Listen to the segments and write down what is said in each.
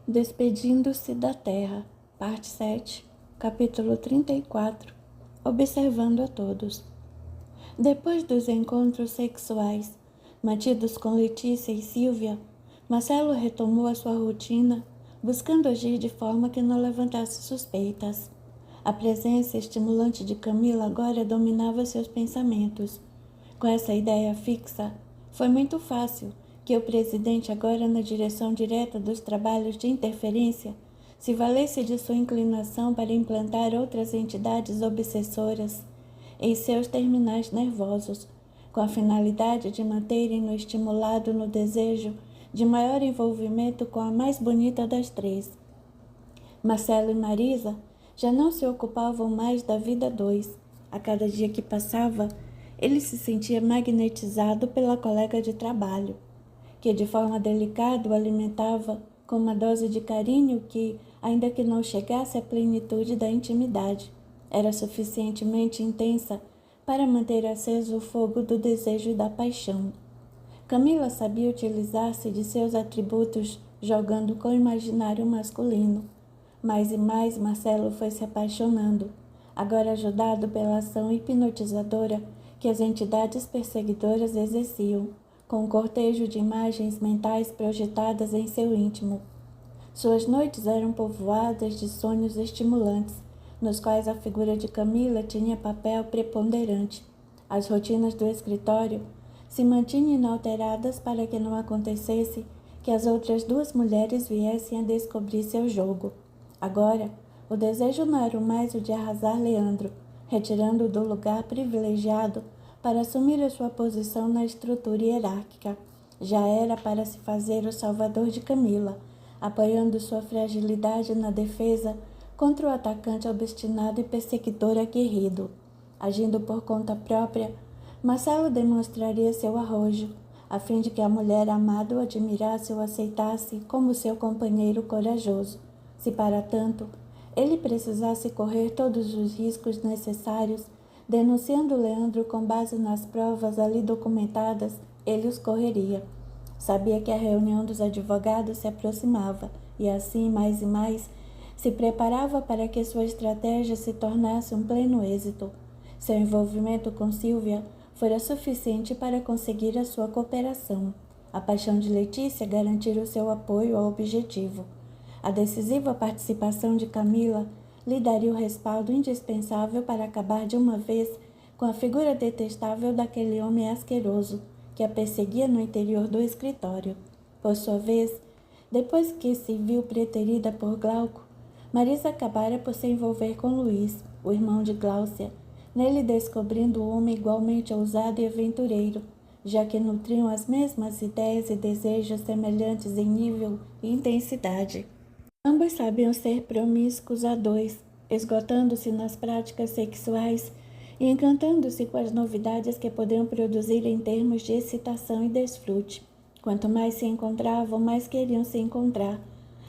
Despedindo-se da Terra, parte 7, capítulo 34, observando a todos. Depois dos encontros sexuais mantidos com Letícia e Sílvia, Marcelo retomou a sua rotina, buscando agir de forma que não levantasse suspeitas. A presença estimulante de Camila agora dominava seus pensamentos. Com essa ideia fixa, foi muito fácil que o presidente, agora na direção direta dos trabalhos de interferência, se valesse de sua inclinação para implantar outras entidades obsessoras em seus terminais nervosos, com a finalidade de manterem-no estimulado no desejo de maior envolvimento com a mais bonita das três. Marcelo e Marisa já não se ocupavam mais da vida dois. A cada dia que passava, ele se sentia magnetizado pela colega de trabalho, que de forma delicada o alimentava com uma dose de carinho que, ainda que não chegasse à plenitude da intimidade, era suficientemente intensa para manter aceso o fogo do desejo e da paixão. Camila sabia utilizar-se de seus atributos jogando com o imaginário masculino. Mais e mais Marcelo foi se apaixonando, agora ajudado pela ação hipnotizadora que as entidades perseguidoras exerciam, com um cortejo de imagens mentais projetadas em seu íntimo. Suas noites eram povoadas de sonhos estimulantes, nos quais a figura de Camila tinha papel preponderante. As rotinas do escritório se mantinham inalteradas para que não acontecesse que as outras duas mulheres viessem a descobrir seu jogo. Agora, o desejo não era mais o de arrasar Leandro, retirando-o do lugar privilegiado para assumir a sua posição na estrutura hierárquica. Já era para se fazer o salvador de Camila, apoiando sua fragilidade na defesa contra o atacante obstinado e perseguidor aguerrido. Agindo por conta própria, Marcelo demonstraria seu arrojo, a fim de que a mulher amada o admirasse ou aceitasse como seu companheiro corajoso. Se para tanto ele precisasse correr todos os riscos necessários, denunciando Leandro com base nas provas ali documentadas, ele os correria. Sabia que a reunião dos advogados se aproximava e assim, mais e mais, se preparava para que sua estratégia se tornasse um pleno êxito. Seu envolvimento com Sílvia fora suficiente para conseguir a sua cooperação. A paixão de Letícia garantir o seu apoio ao objetivo. A decisiva participação de Camila lhe daria o respaldo indispensável para acabar de uma vez com a figura detestável daquele homem asqueroso que a perseguia no interior do escritório. Por sua vez, depois que se viu preterida por Glauco, Marisa acabara por se envolver com Luiz, o irmão de Gláucia, nele descobrindo um homem igualmente ousado e aventureiro, já que nutriam as mesmas ideias e desejos semelhantes em nível e intensidade. Ambos sabiam ser promíscuos a dois, esgotando-se nas práticas sexuais e encantando-se com as novidades que podiam produzir em termos de excitação e desfrute. Quanto mais se encontravam, mais queriam se encontrar.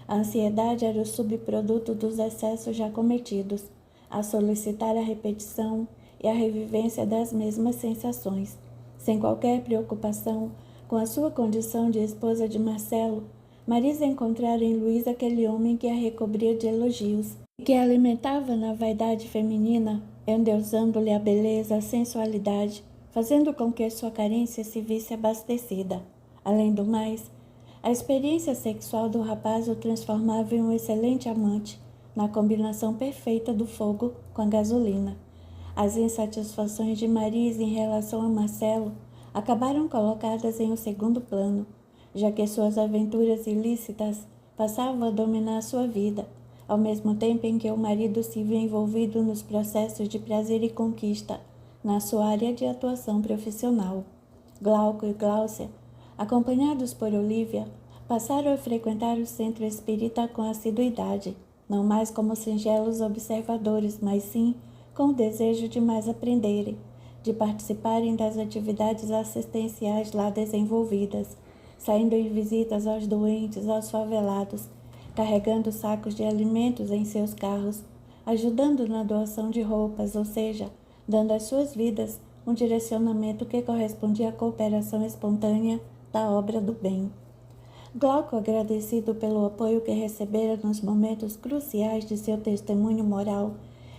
A ansiedade era o subproduto dos excessos já cometidos, a solicitar a repetição e a revivência das mesmas sensações. Sem qualquer preocupação com a sua condição de esposa de Marcelo, Marisa encontrara em Luiz aquele homem que a recobria de elogios e que a alimentava na vaidade feminina, endeusando-lhe a beleza, a sensualidade, fazendo com que sua carência se visse abastecida. Além do mais, a experiência sexual do rapaz o transformava em um excelente amante, na combinação perfeita do fogo com a gasolina. As insatisfações de Marisa em relação a Marcelo acabaram colocadas em um segundo plano, já que suas aventuras ilícitas passavam a dominar sua vida, ao mesmo tempo em que o marido se via envolvido nos processos de prazer e conquista na sua área de atuação profissional. Glauco e Gláucia, acompanhados por Olívia, passaram a frequentar o centro espírita com assiduidade, não mais como singelos observadores, mas sim com o desejo de mais aprenderem, de participarem das atividades assistenciais lá desenvolvidas, saindo em visitas aos doentes, aos favelados, carregando sacos de alimentos em seus carros, ajudando na doação de roupas, ou seja, dando às suas vidas um direcionamento que correspondia à cooperação espontânea da obra do bem. Glauco, agradecido pelo apoio que recebera nos momentos cruciais de seu testemunho moral,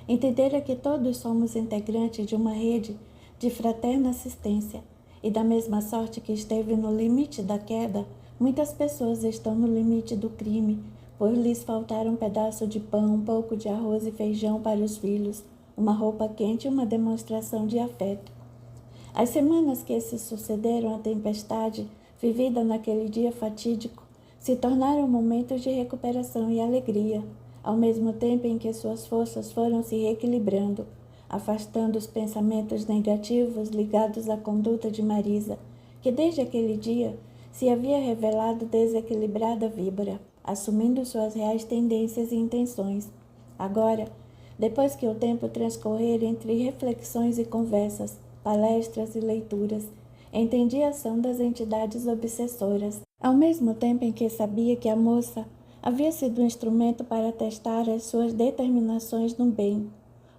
entendera que todos somos integrantes de uma rede de fraterna assistência, e da mesma sorte que esteve no limite da queda, muitas pessoas estão no limite do crime, por lhes faltar um pedaço de pão, um pouco de arroz e feijão para os filhos, uma roupa quente e uma demonstração de afeto. As semanas que se sucederam à tempestade, vivida naquele dia fatídico, se tornaram momentos de recuperação e alegria, ao mesmo tempo em que suas forças foram se reequilibrando, afastando os pensamentos negativos ligados à conduta de Marisa, que desde aquele dia se havia revelado desequilibrada víbora, assumindo suas reais tendências e intenções. Agora, depois que o tempo transcorrer entre reflexões e conversas, palestras e leituras, entendi a ação das entidades obsessoras, ao mesmo tempo em que sabia que a moça havia sido um instrumento para testar as suas determinações no bem.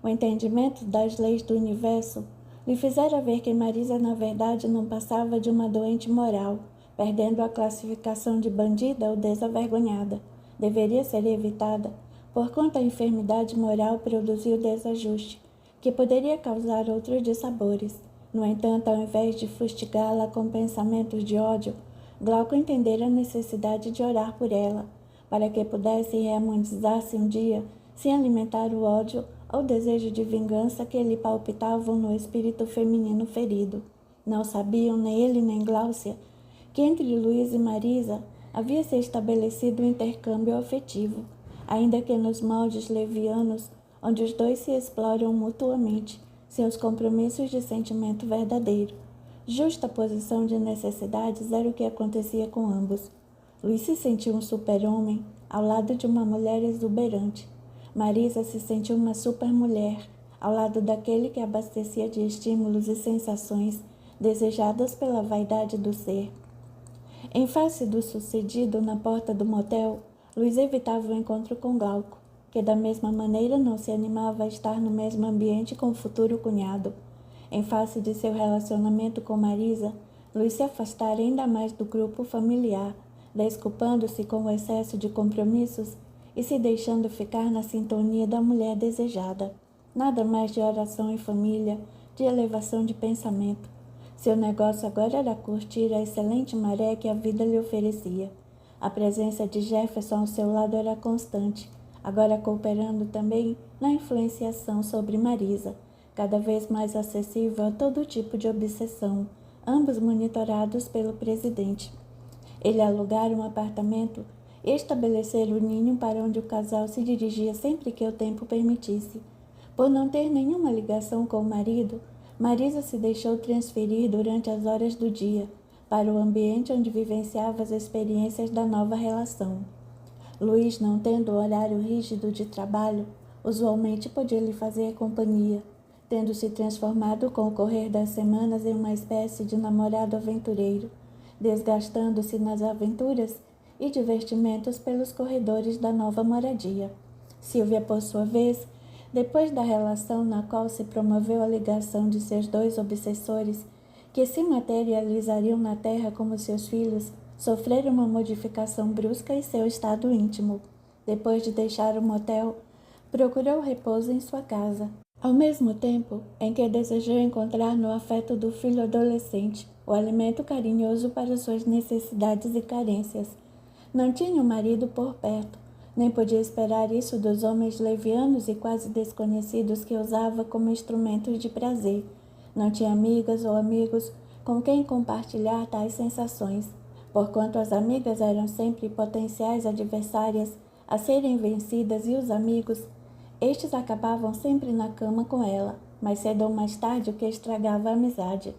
O entendimento das leis do universo lhe fizera ver que Marisa na verdade não passava de uma doente moral, perdendo a classificação de bandida ou desavergonhada. Deveria ser evitada, porquanto a enfermidade moral produziu desajuste, que poderia causar outros dissabores. No entanto, ao invés de fustigá-la com pensamentos de ódio, Glauco entendera a necessidade de orar por ela, para que pudesse reharmonizar-se um dia, sem alimentar o ódio ou desejo de vingança que lhe palpitavam no espírito feminino ferido. Não sabiam, nem ele nem Gláucia, que entre Luís e Marisa havia se estabelecido um intercâmbio afetivo, ainda que nos moldes levianos, onde os dois se exploram mutuamente, seus compromissos de sentimento verdadeiro. Justa posição de necessidades era o que acontecia com ambos. Luís se sentiu um super-homem ao lado de uma mulher exuberante. Marisa se sentiu uma super-mulher ao lado daquele que abastecia de estímulos e sensações desejadas pela vaidade do ser. Em face do sucedido na porta do motel, Luís evitava o encontro com Glauco, que da mesma maneira não se animava a estar no mesmo ambiente com o futuro cunhado. Em face de seu relacionamento com Marisa, Luís se afastara ainda mais do grupo familiar, desculpando-se com o excesso de compromissos e se deixando ficar na sintonia da mulher desejada. Nada mais de oração em família, de elevação de pensamento. Seu negócio agora era curtir a excelente maré que a vida lhe oferecia. A presença de Jefferson ao seu lado era constante, agora cooperando também na influenciação sobre Marisa, cada vez mais acessível a todo tipo de obsessão, ambos monitorados pelo presidente. Ele alugara um apartamento e estabelecera o ninho para onde o casal se dirigia sempre que o tempo permitisse. Por não ter nenhuma ligação com o marido, Marisa se deixou transferir durante as horas do dia para o ambiente onde vivenciava as experiências da nova relação. Luís, não tendo horário rígido de trabalho, usualmente podia lhe fazer companhia, tendo se transformado com o correr das semanas em uma espécie de namorado aventureiro, desgastando-se nas aventuras e divertimentos pelos corredores da nova moradia. Silvia, por sua vez, depois da relação na qual se promoveu a ligação de seus dois obsessores, que se materializariam na terra como seus filhos, sofreram uma modificação brusca em seu estado íntimo. Depois de deixar o motel, procurou repouso em sua casa, ao mesmo tempo em que desejou encontrar no afeto do filho adolescente o alimento carinhoso para suas necessidades e carências. Não tinha o marido por perto, nem podia esperar isso dos homens levianos e quase desconhecidos que usava como instrumentos de prazer. Não tinha amigas ou amigos com quem compartilhar tais sensações, porquanto as amigas eram sempre potenciais adversárias a serem vencidas e os amigos, estes acabavam sempre na cama com ela, mais cedo ou mais tarde, o que estragava a amizade.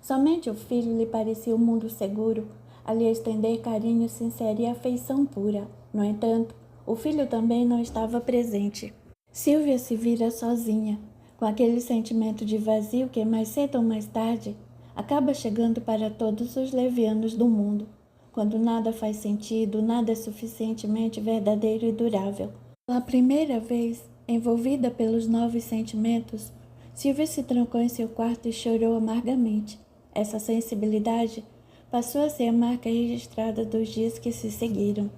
Somente o filho lhe parecia um mundo seguro, a lhe estender carinho sincero e afeição pura. No entanto, o filho também não estava presente. Silvia se vira sozinha, com aquele sentimento de vazio que mais cedo ou mais tarde acaba chegando para todos os levianos do mundo, quando nada faz sentido, nada é suficientemente verdadeiro e durável. Pela primeira vez, envolvida pelos novos sentimentos, Silvia se trancou em seu quarto e chorou amargamente. Essa sensibilidade passou a ser a marca registrada dos dias que se seguiram.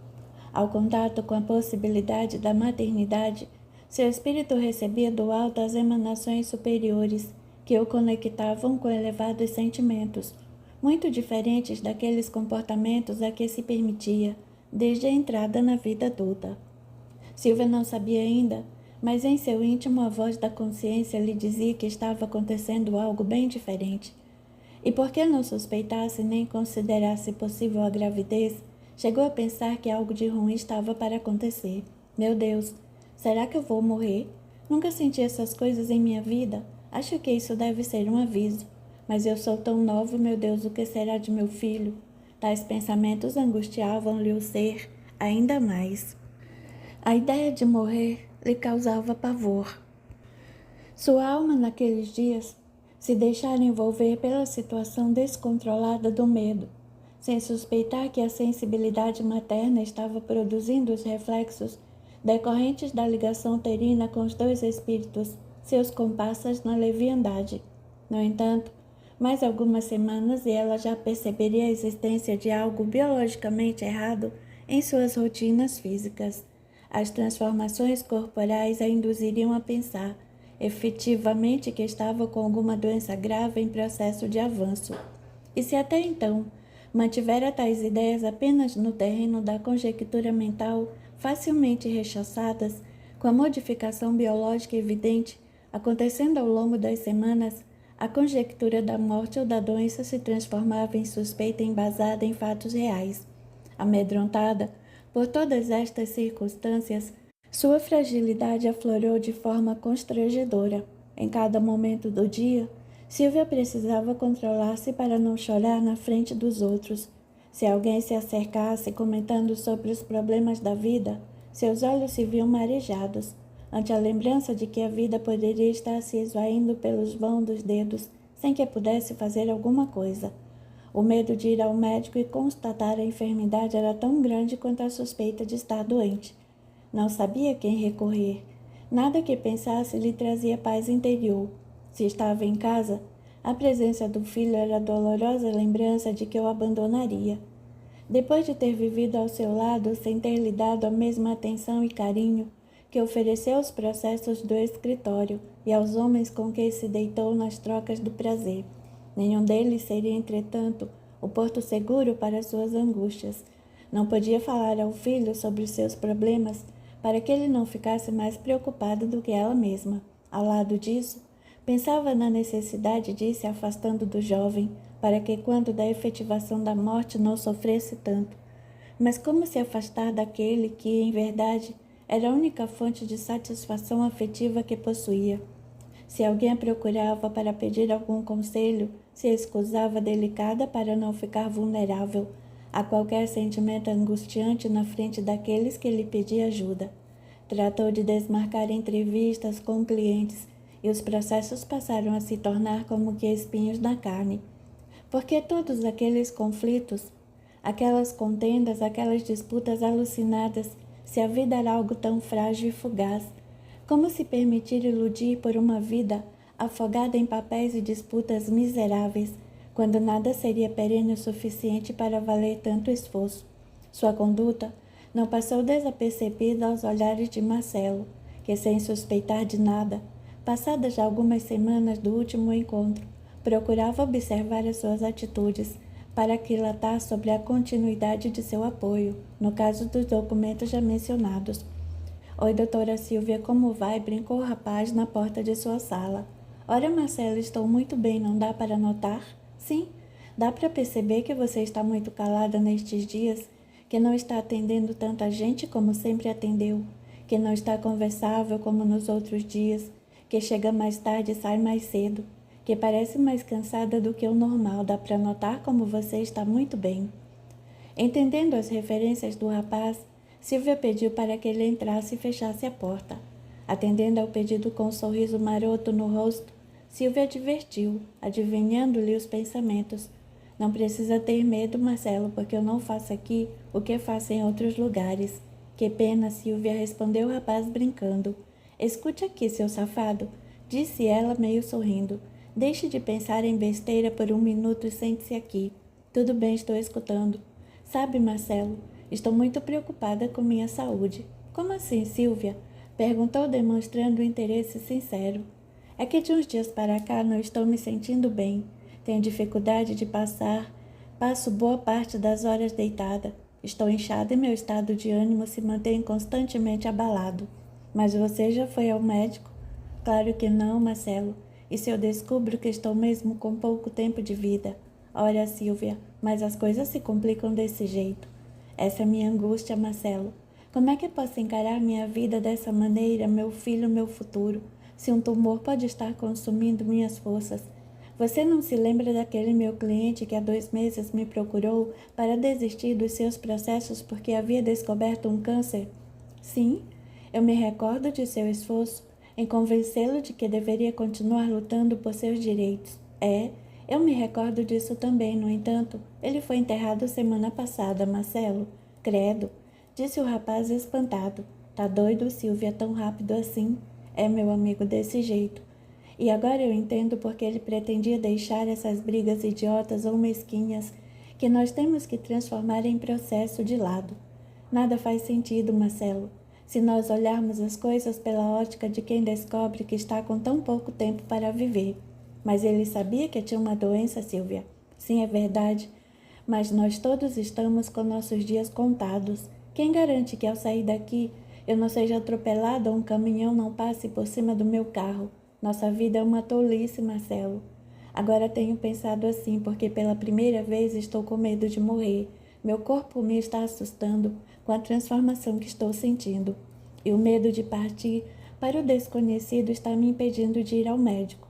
Ao contato com a possibilidade da maternidade, seu espírito recebia do alto as emanações superiores que o conectavam com elevados sentimentos, muito diferentes daqueles comportamentos a que se permitia desde a entrada na vida adulta. Silvia não sabia ainda, mas em seu íntimo a voz da consciência lhe dizia que estava acontecendo algo bem diferente. E porque não suspeitasse nem considerasse possível a gravidez, chegou a pensar que algo de ruim estava para acontecer. Meu Deus, será que eu vou morrer? Nunca senti essas coisas em minha vida. Acho que isso deve ser um aviso. Mas eu sou tão nova, meu Deus, o que será de meu filho? Tais pensamentos angustiavam-lhe o ser ainda mais. A ideia de morrer lhe causava pavor. Sua alma naqueles dias se deixara envolver pela situação descontrolada do medo, sem suspeitar que a sensibilidade materna estava produzindo os reflexos decorrentes da ligação uterina com os dois espíritos, seus comparsas na leviandade. No entanto, mais algumas semanas e ela já perceberia a existência de algo biologicamente errado em suas rotinas físicas. As transformações corporais a induziriam a pensar efetivamente que estava com alguma doença grave em processo de avanço. E se até então mantivera tais ideias apenas no terreno da conjectura mental, facilmente rechaçadas, com a modificação biológica evidente acontecendo ao longo das semanas, a conjectura da morte ou da doença se transformava em suspeita embasada em fatos reais. Amedrontada por todas estas circunstâncias, sua fragilidade aflorou de forma constrangedora. Em cada momento do dia, Silvia precisava controlar-se para não chorar na frente dos outros. Se alguém se acercasse comentando sobre os problemas da vida, seus olhos se viam marejados, ante a lembrança de que a vida poderia estar se esvaindo pelos vãos dos dedos, sem que pudesse fazer alguma coisa. O medo de ir ao médico e constatar a enfermidade era tão grande quanto a suspeita de estar doente. Não sabia a quem recorrer. Nada que pensasse lhe trazia paz interior. Se estava em casa, a presença do filho era a dolorosa lembrança de que o abandonaria. Depois de ter vivido ao seu lado sem ter lhe dado a mesma atenção e carinho que ofereceu aos processos do escritório e aos homens com quem se deitou nas trocas do prazer, nenhum deles seria, entretanto, o porto seguro para suas angústias. Não podia falar ao filho sobre os seus problemas para que ele não ficasse mais preocupado do que ela mesma. Ao lado disso, pensava na necessidade de ir se afastando do jovem, para que, quando da efetivação da morte, não sofresse tanto. Mas como se afastar daquele que, em verdade, era a única fonte de satisfação afetiva que possuía? Se alguém a procurava para pedir algum conselho, se escusava delicada para não ficar vulnerável a qualquer sentimento angustiante na frente daqueles que lhe pediam ajuda. Tratou de desmarcar entrevistas com clientes e os processos passaram a se tornar como que espinhos na carne. Porque todos aqueles conflitos, aquelas contendas, aquelas disputas alucinadas, se a vida era algo tão frágil e fugaz, como se permitir iludir por uma vida afogada em papéis e disputas miseráveis, quando nada seria perene o suficiente para valer tanto esforço? Sua conduta não passou desapercebida aos olhares de Marcelo, que, sem suspeitar de nada, passadas já algumas semanas do último encontro, procurava observar as suas atitudes para aquilatar sobre a continuidade de seu apoio, no caso dos documentos já mencionados. Oi, doutora Silvia, como vai? Brincou o rapaz na porta de sua sala. Ora, Marcelo, estou muito bem, não dá para notar? Sim, dá para perceber que você está muito calada nestes dias, que não está atendendo tanta gente como sempre atendeu, que não está conversável como nos outros dias, que chega mais tarde e sai mais cedo, que parece mais cansada do que o normal. Dá para notar como você está muito bem. Entendendo as referências do rapaz, Silvia pediu para que ele entrasse e fechasse a porta. Atendendo ao pedido com um sorriso maroto no rosto, Silvia advertiu, adivinhando-lhe os pensamentos. Não precisa ter medo, Marcelo, porque eu não faço aqui o que faço em outros lugares. Que pena, Silvia, respondeu o rapaz brincando. Escute aqui, seu safado, disse ela meio sorrindo. Deixe de pensar em besteira por um minuto e sente-se aqui. Tudo bem, estou escutando. Sabe, Marcelo, estou muito preocupada com minha saúde. Como assim, Silvia? Perguntou, demonstrando um interesse sincero. É que de uns dias para cá não estou me sentindo bem. Tenho dificuldade de passo boa parte das horas deitada. Estou inchada e meu estado de ânimo se mantém constantemente abalado. Mas você já foi ao médico? Claro que não, Marcelo. E se eu descubro que estou mesmo com pouco tempo de vida? Ora, Silvia, mas as coisas se complicam desse jeito. Essa é minha angústia, Marcelo. Como é que posso encarar minha vida dessa maneira, meu filho, meu futuro, se um tumor pode estar consumindo minhas forças? Você não se lembra daquele meu cliente que há 2 meses me procurou para desistir dos seus processos porque havia descoberto um câncer? Sim, eu me recordo de seu esforço em convencê-lo de que deveria continuar lutando por seus direitos. Eu me recordo disso também, no entanto, ele foi enterrado semana passada, Marcelo. Credo, disse o rapaz espantado. Tá doido, Silvia, tão rápido assim? É, meu amigo, desse jeito. E agora eu entendo porque ele pretendia deixar essas brigas idiotas ou mesquinhas que nós temos que transformar em processo de lado. Nada faz sentido, Marcelo, se nós olharmos as coisas pela ótica de quem descobre que está com tão pouco tempo para viver. Mas ele sabia que tinha uma doença, Silvia. Sim, é verdade. Mas nós todos estamos com nossos dias contados. Quem garante que ao sair daqui eu não seja atropelado ou um caminhão não passe por cima do meu carro? Nossa vida é uma tolice, Marcelo. Agora tenho pensado assim porque pela primeira vez estou com medo de morrer. Meu corpo me está assustando com a transformação que estou sentindo. E o medo de partir para o desconhecido está me impedindo de ir ao médico.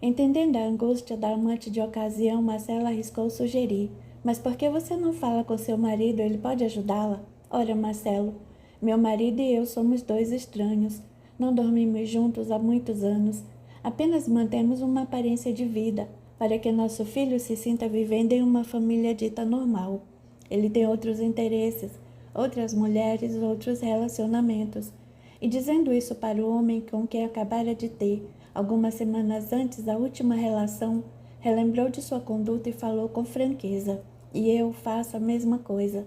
Entendendo a angústia da amante de ocasião, Marcela arriscou sugerir. Mas por que você não fala com seu marido? Ele pode ajudá-la? Ora, Marcelo, meu marido e eu somos dois estranhos. Não dormimos juntos há muitos anos. Apenas mantemos uma aparência de vida, para que nosso filho se sinta vivendo em uma família dita normal. Ele tem outros interesses, outras mulheres, outros relacionamentos. E dizendo isso para o homem com quem acabara de ter, algumas semanas antes da última relação, relembrou de sua conduta e falou com franqueza. E eu faço a mesma coisa.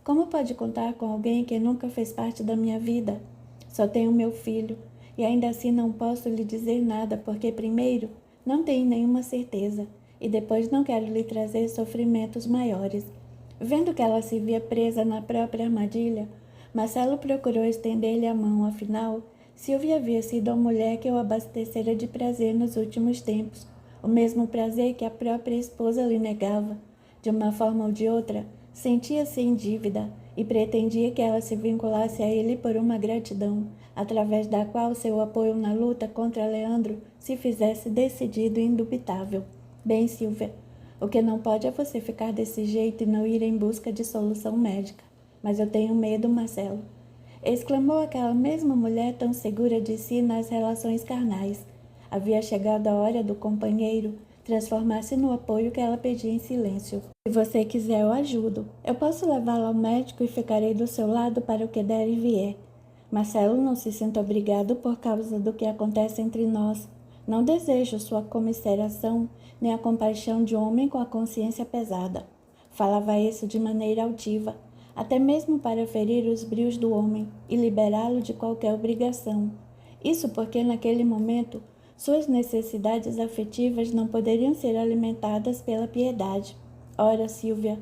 Como pode contar com alguém que nunca fez parte da minha vida? Só tenho meu filho, e ainda assim não posso lhe dizer nada, porque primeiro, não tenho nenhuma certeza, e depois não quero lhe trazer sofrimentos maiores. Vendo que ela se via presa na própria armadilha, Marcelo procurou estender-lhe a mão, afinal, Silvia havia sido a mulher que o abastecera de prazer nos últimos tempos, o mesmo prazer que a própria esposa lhe negava. De uma forma ou de outra, sentia-se em dívida e pretendia que ela se vinculasse a ele por uma gratidão, através da qual seu apoio na luta contra Leandro se fizesse decidido e indubitável. Bem, Silvia, o que não pode é você ficar desse jeito e não ir em busca de solução médica. Mas eu tenho medo, Marcelo, exclamou aquela mesma mulher tão segura de si nas relações carnais. Havia chegado a hora do companheiro transformar-se no apoio que ela pedia em silêncio. Se você quiser, eu ajudo. Eu posso levá-la ao médico e ficarei do seu lado para o que der e vier. Marcelo, não se sinta obrigado por causa do que acontece entre nós. Não desejo sua comiseração, nem a compaixão de um homem com a consciência pesada. Falava isso de maneira altiva, até mesmo para ferir os brios do homem e liberá-lo de qualquer obrigação. Isso porque naquele momento suas necessidades afetivas não poderiam ser alimentadas pela piedade. Ora, Silvia,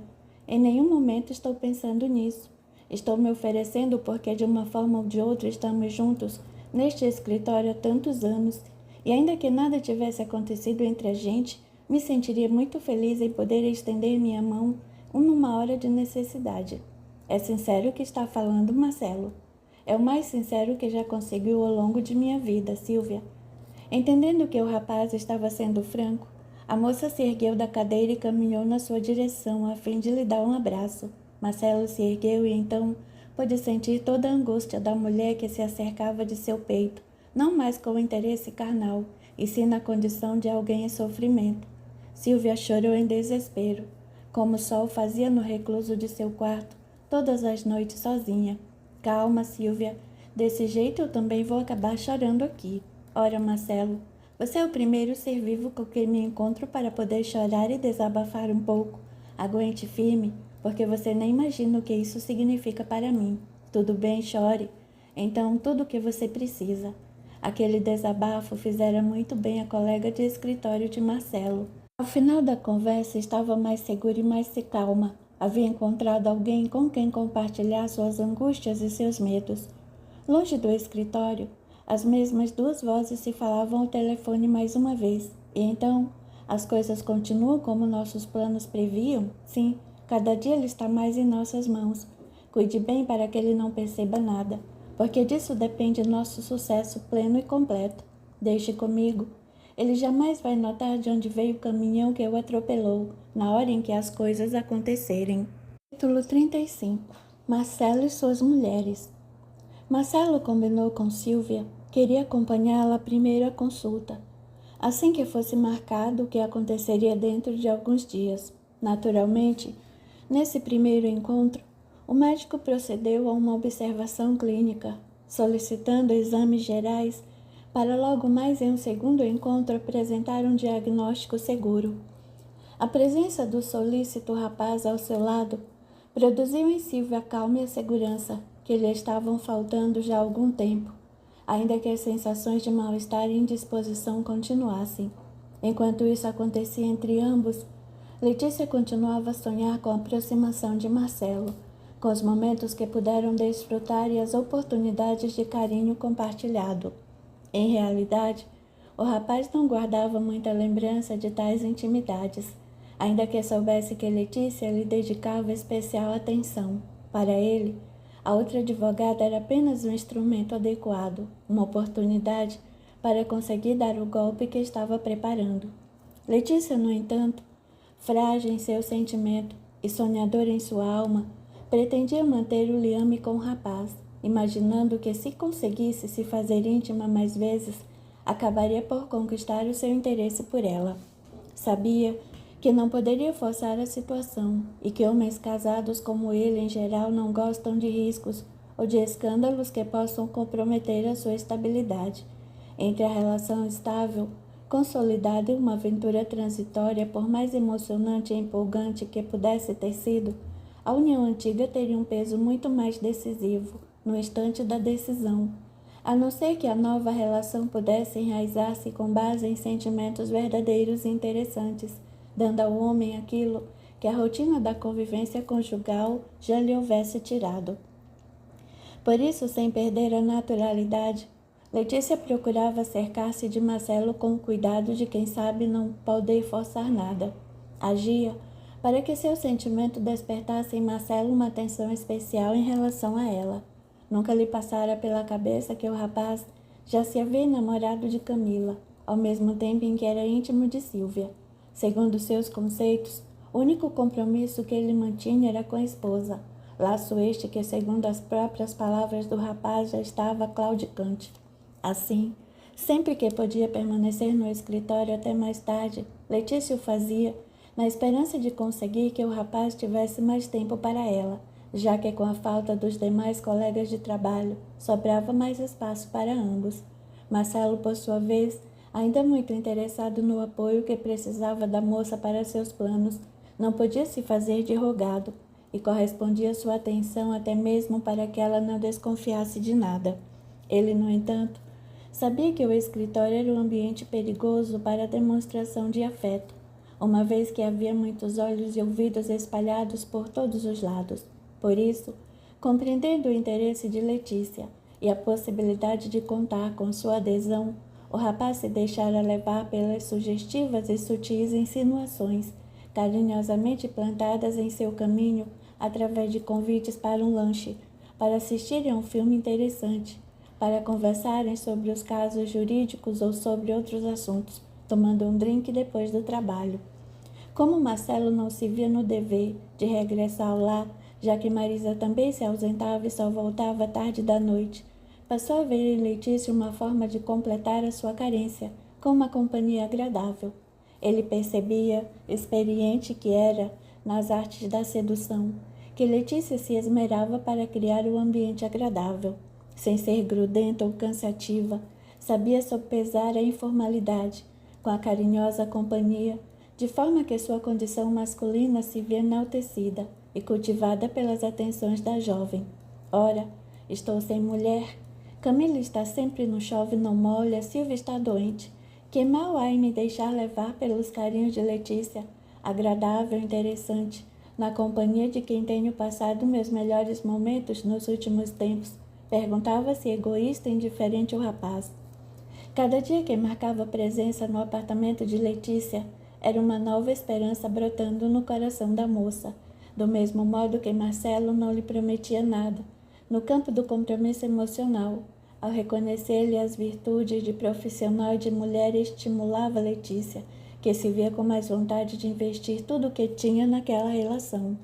em nenhum momento estou pensando nisso. Estou me oferecendo porque de uma forma ou de outra estamos juntos neste escritório há tantos anos, e ainda que nada tivesse acontecido entre a gente, me sentiria muito feliz em poder estender minha mão numa hora de necessidade. É sincero o que está falando, Marcelo. É o mais sincero que já conseguiu ao longo de minha vida, Silvia. Entendendo que o rapaz estava sendo franco, a moça se ergueu da cadeira e caminhou na sua direção a fim de lhe dar um abraço. Marcelo se ergueu e então pôde sentir toda a angústia da mulher que se acercava de seu peito, não mais com o interesse carnal, e sim na condição de alguém em sofrimento. Silvia chorou em desespero, como o sol fazia no recluso de seu quarto, todas as noites sozinha. Calma, Silvia, desse jeito eu também vou acabar chorando aqui. Ora, Marcelo, você é o primeiro ser vivo com quem me encontro para poder chorar e desabafar um pouco. Aguente firme, porque você nem imagina o que isso significa para mim. Tudo bem, chore. Então, tudo o que você precisa. Aquele desabafo fizera muito bem a colega de escritório de Marcelo. Ao final da conversa, estava mais segura e mais calma. Havia encontrado alguém com quem compartilhar suas angústias e seus medos. Longe do escritório, as mesmas duas vozes se falavam ao telefone mais uma vez. E então, as coisas continuam como nossos planos previam? Sim, cada dia ele está mais em nossas mãos. Cuide bem para que ele não perceba nada, porque disso depende nosso sucesso pleno e completo. Deixe comigo. Ele jamais vai notar de onde veio o caminhão que o atropelou, na hora em que as coisas acontecerem. Capítulo 35. Marcelo e suas mulheres. Marcelo combinou com Silvia, queria acompanhá-la à primeira consulta, assim que fosse marcado o que aconteceria dentro de alguns dias. Naturalmente, nesse primeiro encontro, o médico procedeu a uma observação clínica, solicitando exames gerais para logo mais em um segundo encontro apresentar um diagnóstico seguro. A presença do solícito rapaz ao seu lado produziu em Silvia a calma e a segurança que lhe estavam faltando já há algum tempo, ainda que as sensações de mal-estar e indisposição continuassem. Enquanto isso acontecia entre ambos, Letícia continuava a sonhar com a aproximação de Marcelo, com os momentos que puderam desfrutar e as oportunidades de carinho compartilhado. Em realidade, o rapaz não guardava muita lembrança de tais intimidades, ainda que soubesse que Letícia lhe dedicava especial atenção. Para ele, a outra advogada era apenas um instrumento adequado, uma oportunidade para conseguir dar o golpe que estava preparando. Letícia, no entanto, frágil em seu sentimento e sonhadora em sua alma, pretendia manter o liame com o rapaz, imaginando que, se conseguisse se fazer íntima mais vezes, acabaria por conquistar o seu interesse por ela. Sabia que não poderia forçar a situação e que homens casados como ele, em geral, não gostam de riscos ou de escândalos que possam comprometer a sua estabilidade. Entre a relação estável, consolidada e uma aventura transitória, por mais emocionante e empolgante que pudesse ter sido, a união antiga teria um peso muito mais decisivo no instante da decisão, a não ser que a nova relação pudesse enraizar-se com base em sentimentos verdadeiros e interessantes, dando ao homem aquilo que a rotina da convivência conjugal já lhe houvesse tirado. Por isso, sem perder a naturalidade, Letícia procurava cercar-se de Marcelo com o cuidado de quem sabe não poder forçar nada. Agia para que seu sentimento despertasse em Marcelo uma atenção especial em relação a ela. Nunca lhe passara pela cabeça que o rapaz já se havia enamorado de Camila, ao mesmo tempo em que era íntimo de Silvia. Segundo seus conceitos, o único compromisso que ele mantinha era com a esposa, laço este que, segundo as próprias palavras do rapaz, já estava claudicante. Assim, sempre que podia permanecer no escritório até mais tarde, Letícia o fazia, na esperança de conseguir que o rapaz tivesse mais tempo para ela, já que com a falta dos demais colegas de trabalho, sobrava mais espaço para ambos. Marcelo, por sua vez, ainda muito interessado no apoio que precisava da moça para seus planos, não podia se fazer de rogado e correspondia sua atenção até mesmo para que ela não desconfiasse de nada. Ele, no entanto, sabia que o escritório era um ambiente perigoso para a demonstração de afeto, uma vez que havia muitos olhos e ouvidos espalhados por todos os lados. Por isso, compreendendo o interesse de Letícia e a possibilidade de contar com sua adesão, o rapaz se deixara levar pelas sugestivas e sutis insinuações, carinhosamente plantadas em seu caminho através de convites para um lanche, para assistirem a um filme interessante, para conversarem sobre os casos jurídicos ou sobre outros assuntos, tomando um drink depois do trabalho. Como Marcelo não se via no dever de regressar ao lar, já que Marisa também se ausentava e só voltava tarde da noite, passou a ver em Letícia uma forma de completar a sua carência, com uma companhia agradável. Ele percebia, experiente que era nas artes da sedução, que Letícia se esmerava para criar um ambiente agradável. Sem ser grudenta ou cansativa, sabia sopesar a informalidade, com a carinhosa companhia, de forma que sua condição masculina se via enaltecida e cultivada pelas atenções da jovem. Ora, estou sem mulher. Camila está sempre no chove não molha, Silvia está doente. Que mal há em me deixar levar pelos carinhos de Letícia, agradável e interessante, na companhia de quem tenho passado meus melhores momentos nos últimos tempos, perguntava-se egoísta e indiferente o rapaz. Cada dia que marcava presença no apartamento de Letícia, era uma nova esperança brotando no coração da moça, do mesmo modo que Marcelo não lhe prometia nada, no campo do compromisso emocional. Ao reconhecer-lhe as virtudes de profissional e de mulher, estimulava Letícia, que se via com mais vontade de investir tudo o que tinha naquela relação,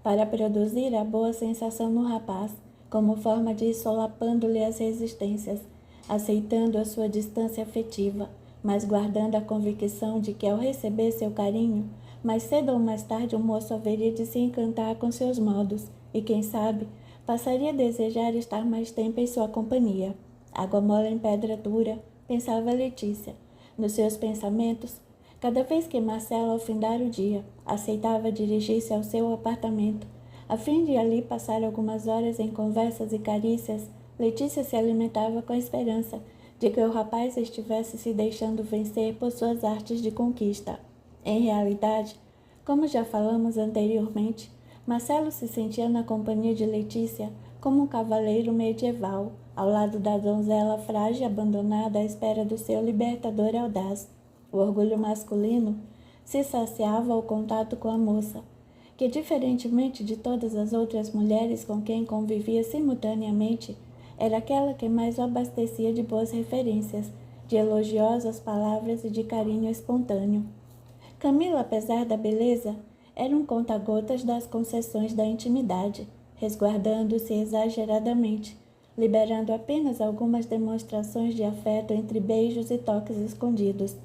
para produzir a boa sensação no rapaz, como forma de ir solapando-lhe as resistências, aceitando a sua distância afetiva, mas guardando a convicção de que, ao receber seu carinho, mais cedo ou mais tarde o moço haveria de se encantar com seus modos e, quem sabe, passaria a desejar estar mais tempo em sua companhia. Água mole em pedra dura, pensava Letícia. Nos seus pensamentos, cada vez que Marcelo, ao findar o dia, aceitava dirigir-se ao seu apartamento, a fim de ali passar algumas horas em conversas e carícias, Letícia se alimentava com a esperança de que o rapaz estivesse se deixando vencer por suas artes de conquista. Em realidade, como já falamos anteriormente, Marcelo se sentia na companhia de Letícia como um cavaleiro medieval, ao lado da donzela frágil e abandonada à espera do seu libertador audaz. O orgulho masculino se saciava ao contato com a moça, que, diferentemente de todas as outras mulheres com quem convivia simultaneamente, era aquela que mais o abastecia de boas referências, de elogiosas palavras e de carinho espontâneo. Camila, apesar da beleza, era um conta-gotas das concessões da intimidade, resguardando-se exageradamente, liberando apenas algumas demonstrações de afeto entre beijos e toques escondidos.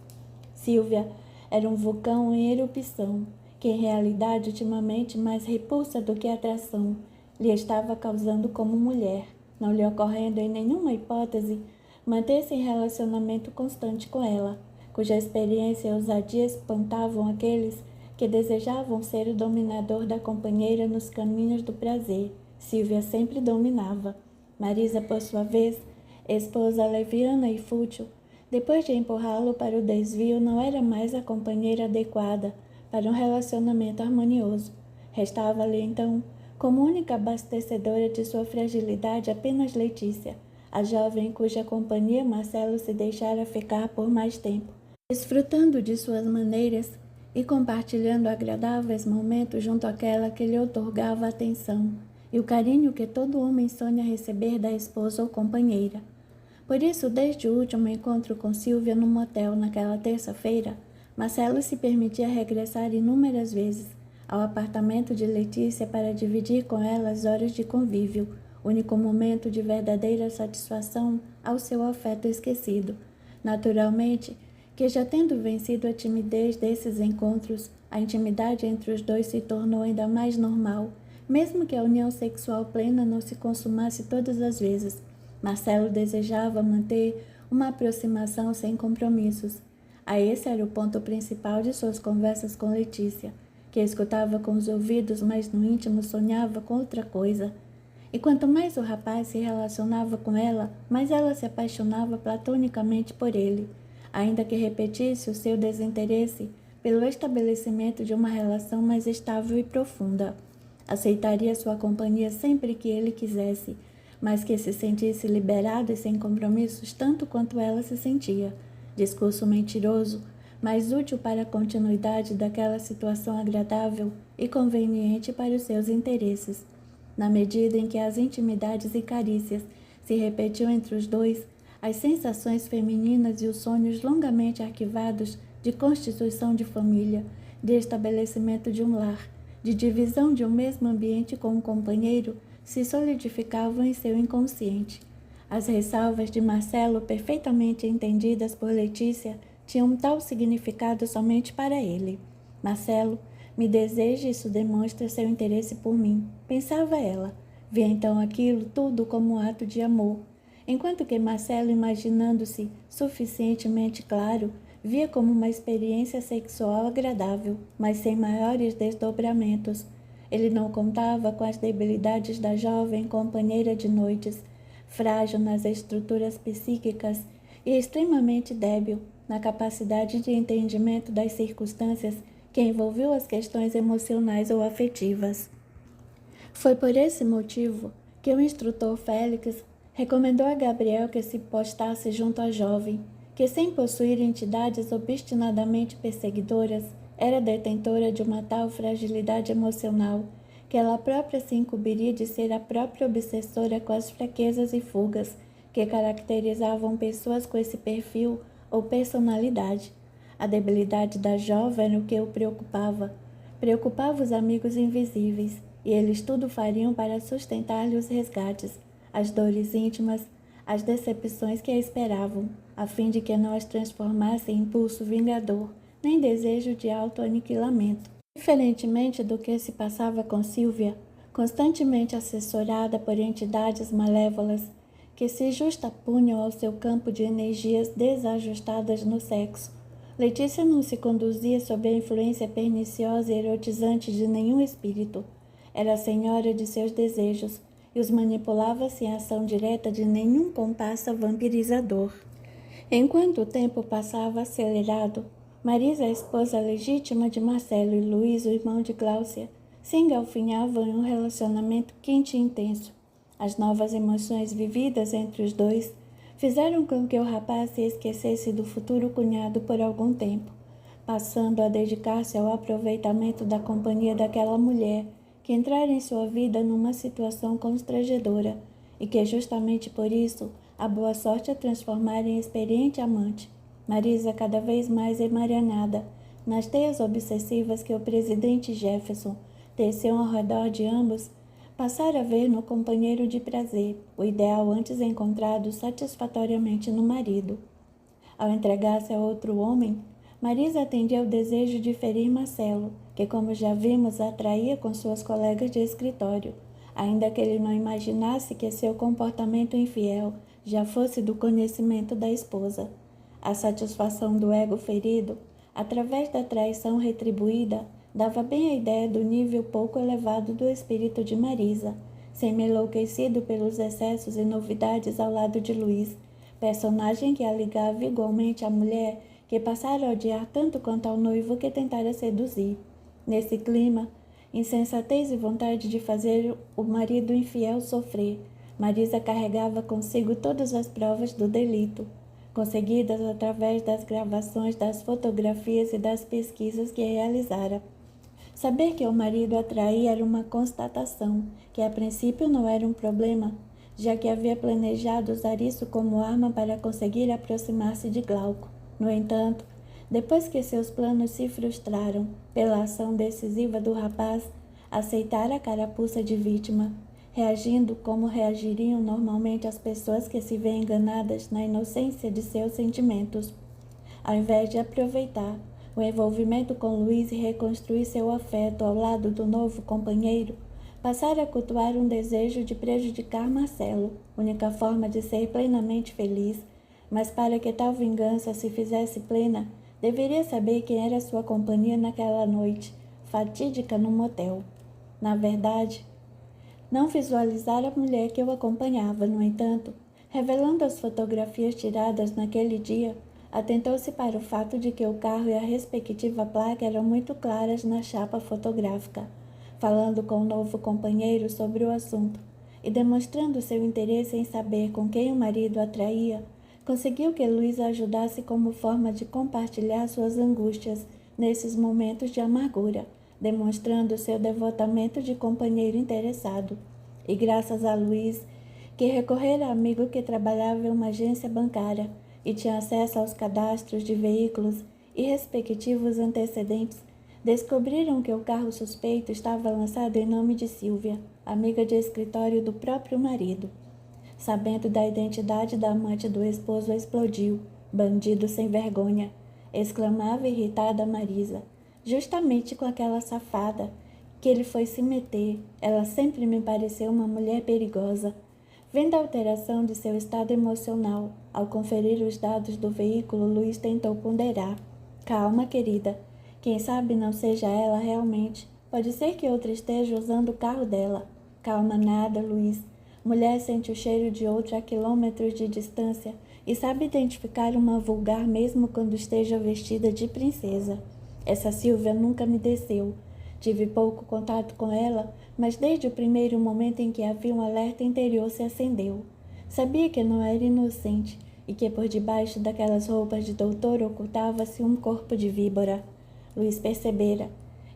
Silvia era um vulcão em erupção, que em realidade ultimamente mais repulsa do que atração lhe estava causando como mulher, não lhe ocorrendo em nenhuma hipótese manter-se em relacionamento constante com ela, cuja experiência e ousadia espantavam aqueles que desejavam ser o dominador da companheira nos caminhos do prazer. Silvia sempre dominava. Marisa, por sua vez, esposa leviana e fútil, depois de empurrá-lo para o desvio, não era mais a companheira adequada para um relacionamento harmonioso. Restava-lhe, então, como única abastecedora de sua fragilidade, apenas Letícia, a jovem cuja companhia Marcelo se deixara ficar por mais tempo, desfrutando de suas maneiras e compartilhando agradáveis momentos junto àquela que lhe outorgava atenção e o carinho que todo homem sonha receber da esposa ou companheira. Por isso, desde o último encontro com Silvia no motel naquela terça-feira, Marcelo se permitia regressar inúmeras vezes ao apartamento de Letícia para dividir com ela as horas de convívio, único momento de verdadeira satisfação ao seu afeto esquecido. Naturalmente, que já tendo vencido a timidez desses encontros, a intimidade entre os dois se tornou ainda mais normal, mesmo que a união sexual plena não se consumasse todas as vezes. Marcelo desejava manter uma aproximação sem compromissos. Esse era o ponto principal de suas conversas com Letícia, que escutava com os ouvidos, mas no íntimo sonhava com outra coisa. E quanto mais o rapaz se relacionava com ela, mais ela se apaixonava platonicamente por ele, ainda que repetisse o seu desinteresse pelo estabelecimento de uma relação mais estável e profunda. Aceitaria sua companhia sempre que ele quisesse, mas que se sentisse liberado e sem compromissos tanto quanto ela se sentia. Discurso mentiroso, mas útil para a continuidade daquela situação agradável e conveniente para os seus interesses. Na medida em que as intimidades e carícias se repetiam entre os dois, as sensações femininas e os sonhos longamente arquivados de constituição de família, de estabelecimento de um lar, de divisão de um mesmo ambiente com um companheiro, se solidificavam em seu inconsciente. As ressalvas de Marcelo, perfeitamente entendidas por Letícia, tinham tal significado somente para ele. Marcelo me deseja, isso demonstra seu interesse por mim, pensava ela. Via então aquilo tudo como um ato de amor, enquanto que Marcelo, imaginando-se suficientemente claro, via como uma experiência sexual agradável, mas sem maiores desdobramentos. Ele não contava com as debilidades da jovem companheira de noites, frágil nas estruturas psíquicas e extremamente débil na capacidade de entendimento das circunstâncias que envolviam as questões emocionais ou afetivas. Foi por esse motivo que o instrutor Félix recomendou a Gabriel que se postasse junto à jovem, que, sem possuir entidades obstinadamente perseguidoras, era detentora de uma tal fragilidade emocional que ela própria se incumbiria de ser a própria obsessora com as fraquezas e fugas que caracterizavam pessoas com esse perfil ou personalidade. A debilidade da jovem era o que o preocupava. Preocupava os amigos invisíveis, e eles tudo fariam para sustentar-lhe os resgates, as dores íntimas, as decepções que a esperavam, a fim de que não as transformasse em impulso vingador, nem desejo de autoaniquilamento. Diferentemente do que se passava com Sílvia, constantemente assessorada por entidades malévolas que se justapunham ao seu campo de energias desajustadas no sexo, Letícia não se conduzia sob a influência perniciosa e erotizante de nenhum espírito. Era a senhora de seus desejos e os manipulava sem ação direta de nenhum compasso vampirizador. Enquanto o tempo passava acelerado, Marisa, a esposa legítima de Marcelo, e Luiz, o irmão de Gláucia, se engalfinhavam em um relacionamento quente e intenso. As novas emoções vividas entre os dois fizeram com que o rapaz se esquecesse do futuro cunhado por algum tempo, passando a dedicar-se ao aproveitamento da companhia daquela mulher que entrara em sua vida numa situação constrangedora e que, justamente por isso, a boa sorte a transformara em experiente amante. Marisa, cada vez mais emaranhada nas teias obsessivas que o presidente Jefferson teceu ao redor de ambos, passara a ver no companheiro de prazer o ideal antes encontrado satisfatoriamente no marido. Ao entregar-se a outro homem, Marisa atendia ao desejo de ferir Marcelo, que, como já vimos, a atraía com suas colegas de escritório, ainda que ele não imaginasse que seu comportamento infiel já fosse do conhecimento da esposa. A satisfação do ego ferido, através da traição retribuída, dava bem a ideia do nível pouco elevado do espírito de Marisa, semi-enlouquecido pelos excessos e novidades ao lado de Luiz, personagem que a ligava igualmente à mulher que passara a odiar tanto quanto ao noivo que tentara seduzir. Nesse clima, insensatez e vontade de fazer o marido infiel sofrer, Marisa carregava consigo todas as provas do delito, conseguidas através das gravações, das fotografias e das pesquisas que realizara. Saber que o marido a traía era uma constatação, que a princípio não era um problema, já que havia planejado usar isso como arma para conseguir aproximar-se de Glauco. No entanto, depois que seus planos se frustraram pela ação decisiva do rapaz, aceitara a carapuça de vítima, reagindo como reagiriam normalmente as pessoas que se veem enganadas na inocência de seus sentimentos. Ao invés de aproveitar o envolvimento com Luiz e reconstruir seu afeto ao lado do novo companheiro, passara a cultuar um desejo de prejudicar Marcelo, única forma de ser plenamente feliz, mas para que tal vingança se fizesse plena, deveria saber quem era sua companhia naquela noite, fatídica no motel. Na verdade, não visualizara a mulher que o acompanhava, no entanto, revelando as fotografias tiradas naquele dia, atentou-se para o fato de que o carro e a respectiva placa eram muito claras na chapa fotográfica. Falando com o novo companheiro sobre o assunto e demonstrando seu interesse em saber com quem o marido atraía, conseguiu que Luiz a ajudasse como forma de compartilhar suas angústias nesses momentos de amargura, demonstrando seu devotamento de companheiro interessado. E graças a Luiz, que recorrera a amigo que trabalhava em uma agência bancária e tinha acesso aos cadastros de veículos e respectivos antecedentes, descobriram que o carro suspeito estava lançado em nome de Sílvia, amiga de escritório do próprio marido. Sabendo da identidade da amante do esposo, explodiu. Bandido sem vergonha, exclamava irritada Marisa. Justamente com aquela safada que ele foi se meter. Ela sempre me pareceu uma mulher perigosa. Vendo a alteração de seu estado emocional, ao conferir os dados do veículo, Luiz tentou ponderar. Calma, querida. Quem sabe não seja ela realmente. Pode ser que outra esteja usando o carro dela. Calma nada, Luiz. Mulher sente o cheiro de outra a quilômetros de distância e sabe identificar uma vulgar mesmo quando esteja vestida de princesa. Essa Silvia nunca me desceu. Tive pouco contato com ela, mas desde o primeiro momento em que a vi, um alerta interior se acendeu. Sabia que não era inocente e que por debaixo daquelas roupas de doutor ocultava-se um corpo de víbora. Luiz percebera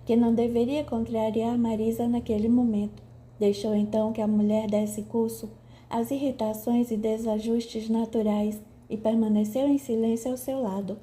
que não deveria contrariar Marisa naquele momento. Deixou então que a mulher desse curso às irritações e desajustes naturais e permaneceu em silêncio ao seu lado.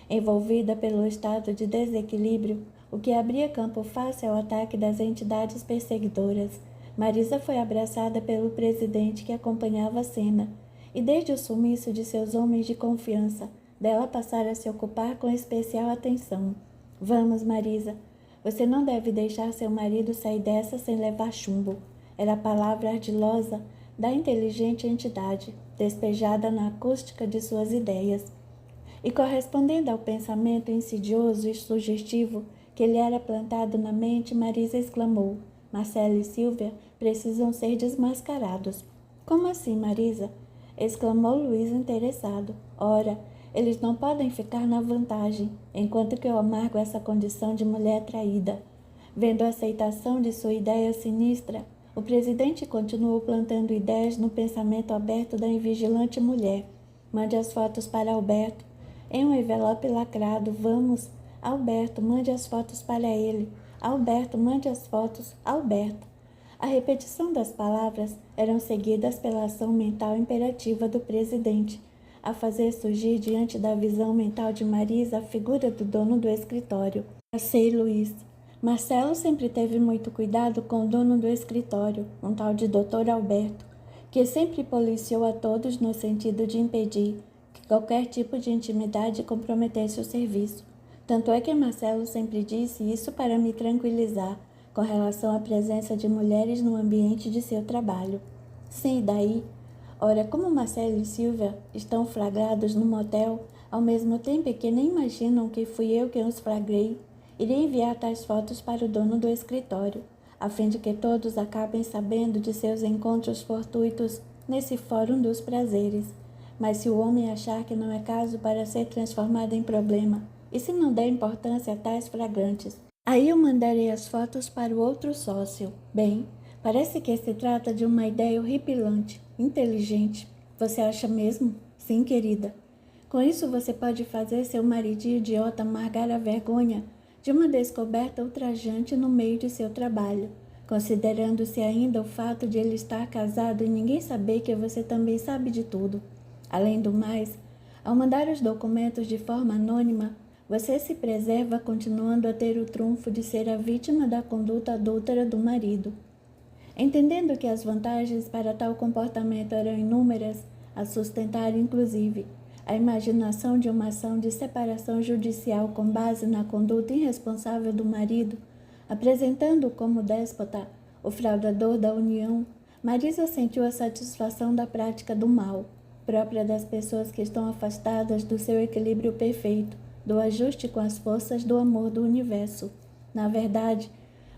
Envolvida pelo estado de desequilíbrio, o que abria campo fácil ao ataque das entidades perseguidoras, Marisa foi abraçada pelo presidente que acompanhava a cena, e desde o sumiço de seus homens de confiança, dela passara a se ocupar com especial atenção. Vamos, Marisa, você não deve deixar seu marido sair dessa sem levar chumbo. Era a palavra ardilosa da inteligente entidade, despejada na acústica de suas ideias. E correspondendo ao pensamento insidioso e sugestivo que lhe era plantado na mente, Marisa exclamou: Marcelo e Silvia precisam ser desmascarados. Como assim, Marisa? Exclamou Luiz interessado. Ora, eles não podem ficar na vantagem, enquanto que eu amargo essa condição de mulher traída. Vendo a aceitação de sua ideia sinistra, o presidente continuou plantando ideias no pensamento aberto da invigilante mulher. Mande as fotos para Alberto. Em um envelope lacrado, vamos. Alberto, mande as fotos para ele. Alberto, mande as fotos. Alberto. A repetição das palavras eram seguidas pela ação mental imperativa do presidente, a fazer surgir diante da visão mental de Marisa a figura do dono do escritório. Sei, Luiz. Marcelo sempre teve muito cuidado com o dono do escritório, um tal de Dr. Alberto, que sempre policiou a todos no sentido de impedir que qualquer tipo de intimidade comprometesse o serviço. Tanto é que Marcelo sempre disse isso para me tranquilizar com relação à presença de mulheres no ambiente de seu trabalho. Sim, e daí? Ora, como Marcelo e Silvia estão flagrados no motel, ao mesmo tempo que nem imaginam que fui eu quem os flagrei, irei enviar tais fotos para o dono do escritório, a fim de que todos acabem sabendo de seus encontros fortuitos nesse fórum dos prazeres. Mas se o homem achar que não é caso para ser transformado em problema, e se não der importância a tais flagrantes, aí eu mandarei as fotos para o outro sócio. Bem, parece que se trata de uma ideia horripilante, inteligente. Você acha mesmo? Sim, querida. Com isso você pode fazer seu maridinho idiota amargar a vergonha de uma descoberta ultrajante no meio de seu trabalho, considerando-se ainda o fato de ele estar casado e ninguém saber que você também sabe de tudo. Além do mais, ao mandar os documentos de forma anônima, você se preserva continuando a ter o trunfo de ser a vítima da conduta adúltera do marido. Entendendo que as vantagens para tal comportamento eram inúmeras, a sustentar inclusive a imaginação de uma ação de separação judicial com base na conduta irresponsável do marido, apresentando-o como déspota, o fraudador da união, Marisa sentiu a satisfação da prática do mal, própria das pessoas que estão afastadas do seu equilíbrio perfeito, do ajuste com as forças do amor do universo. Na verdade,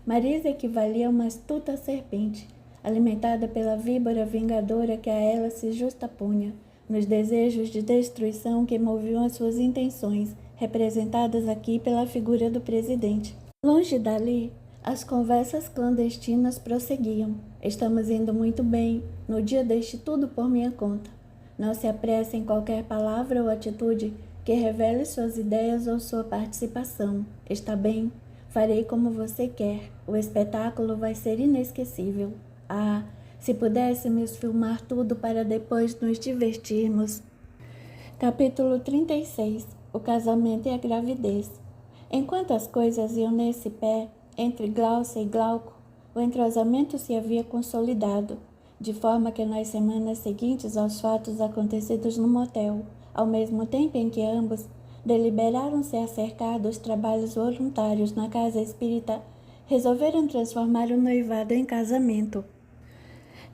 Marisa equivalia a uma astuta serpente, alimentada pela víbora vingadora que a ela se justapunha, nos desejos de destruição que moviam as suas intenções, representadas aqui pela figura do presidente. Longe dali, as conversas clandestinas prosseguiam. Estamos indo muito bem. No dia deixe tudo por minha conta. Não se apresse em qualquer palavra ou atitude que revele suas ideias ou sua participação. Está bem? Farei como você quer. O espetáculo vai ser inesquecível. Ah, se pudéssemos filmar tudo para depois nos divertirmos. Capítulo 36. O casamento e a gravidez. Enquanto as coisas iam nesse pé, entre Glaucia e Glauco, o entrosamento se havia consolidado, de forma que nas semanas seguintes aos fatos acontecidos no motel, ao mesmo tempo em que ambos deliberaram-se acerca dos trabalhos voluntários na casa espírita, resolveram transformar o noivado em casamento.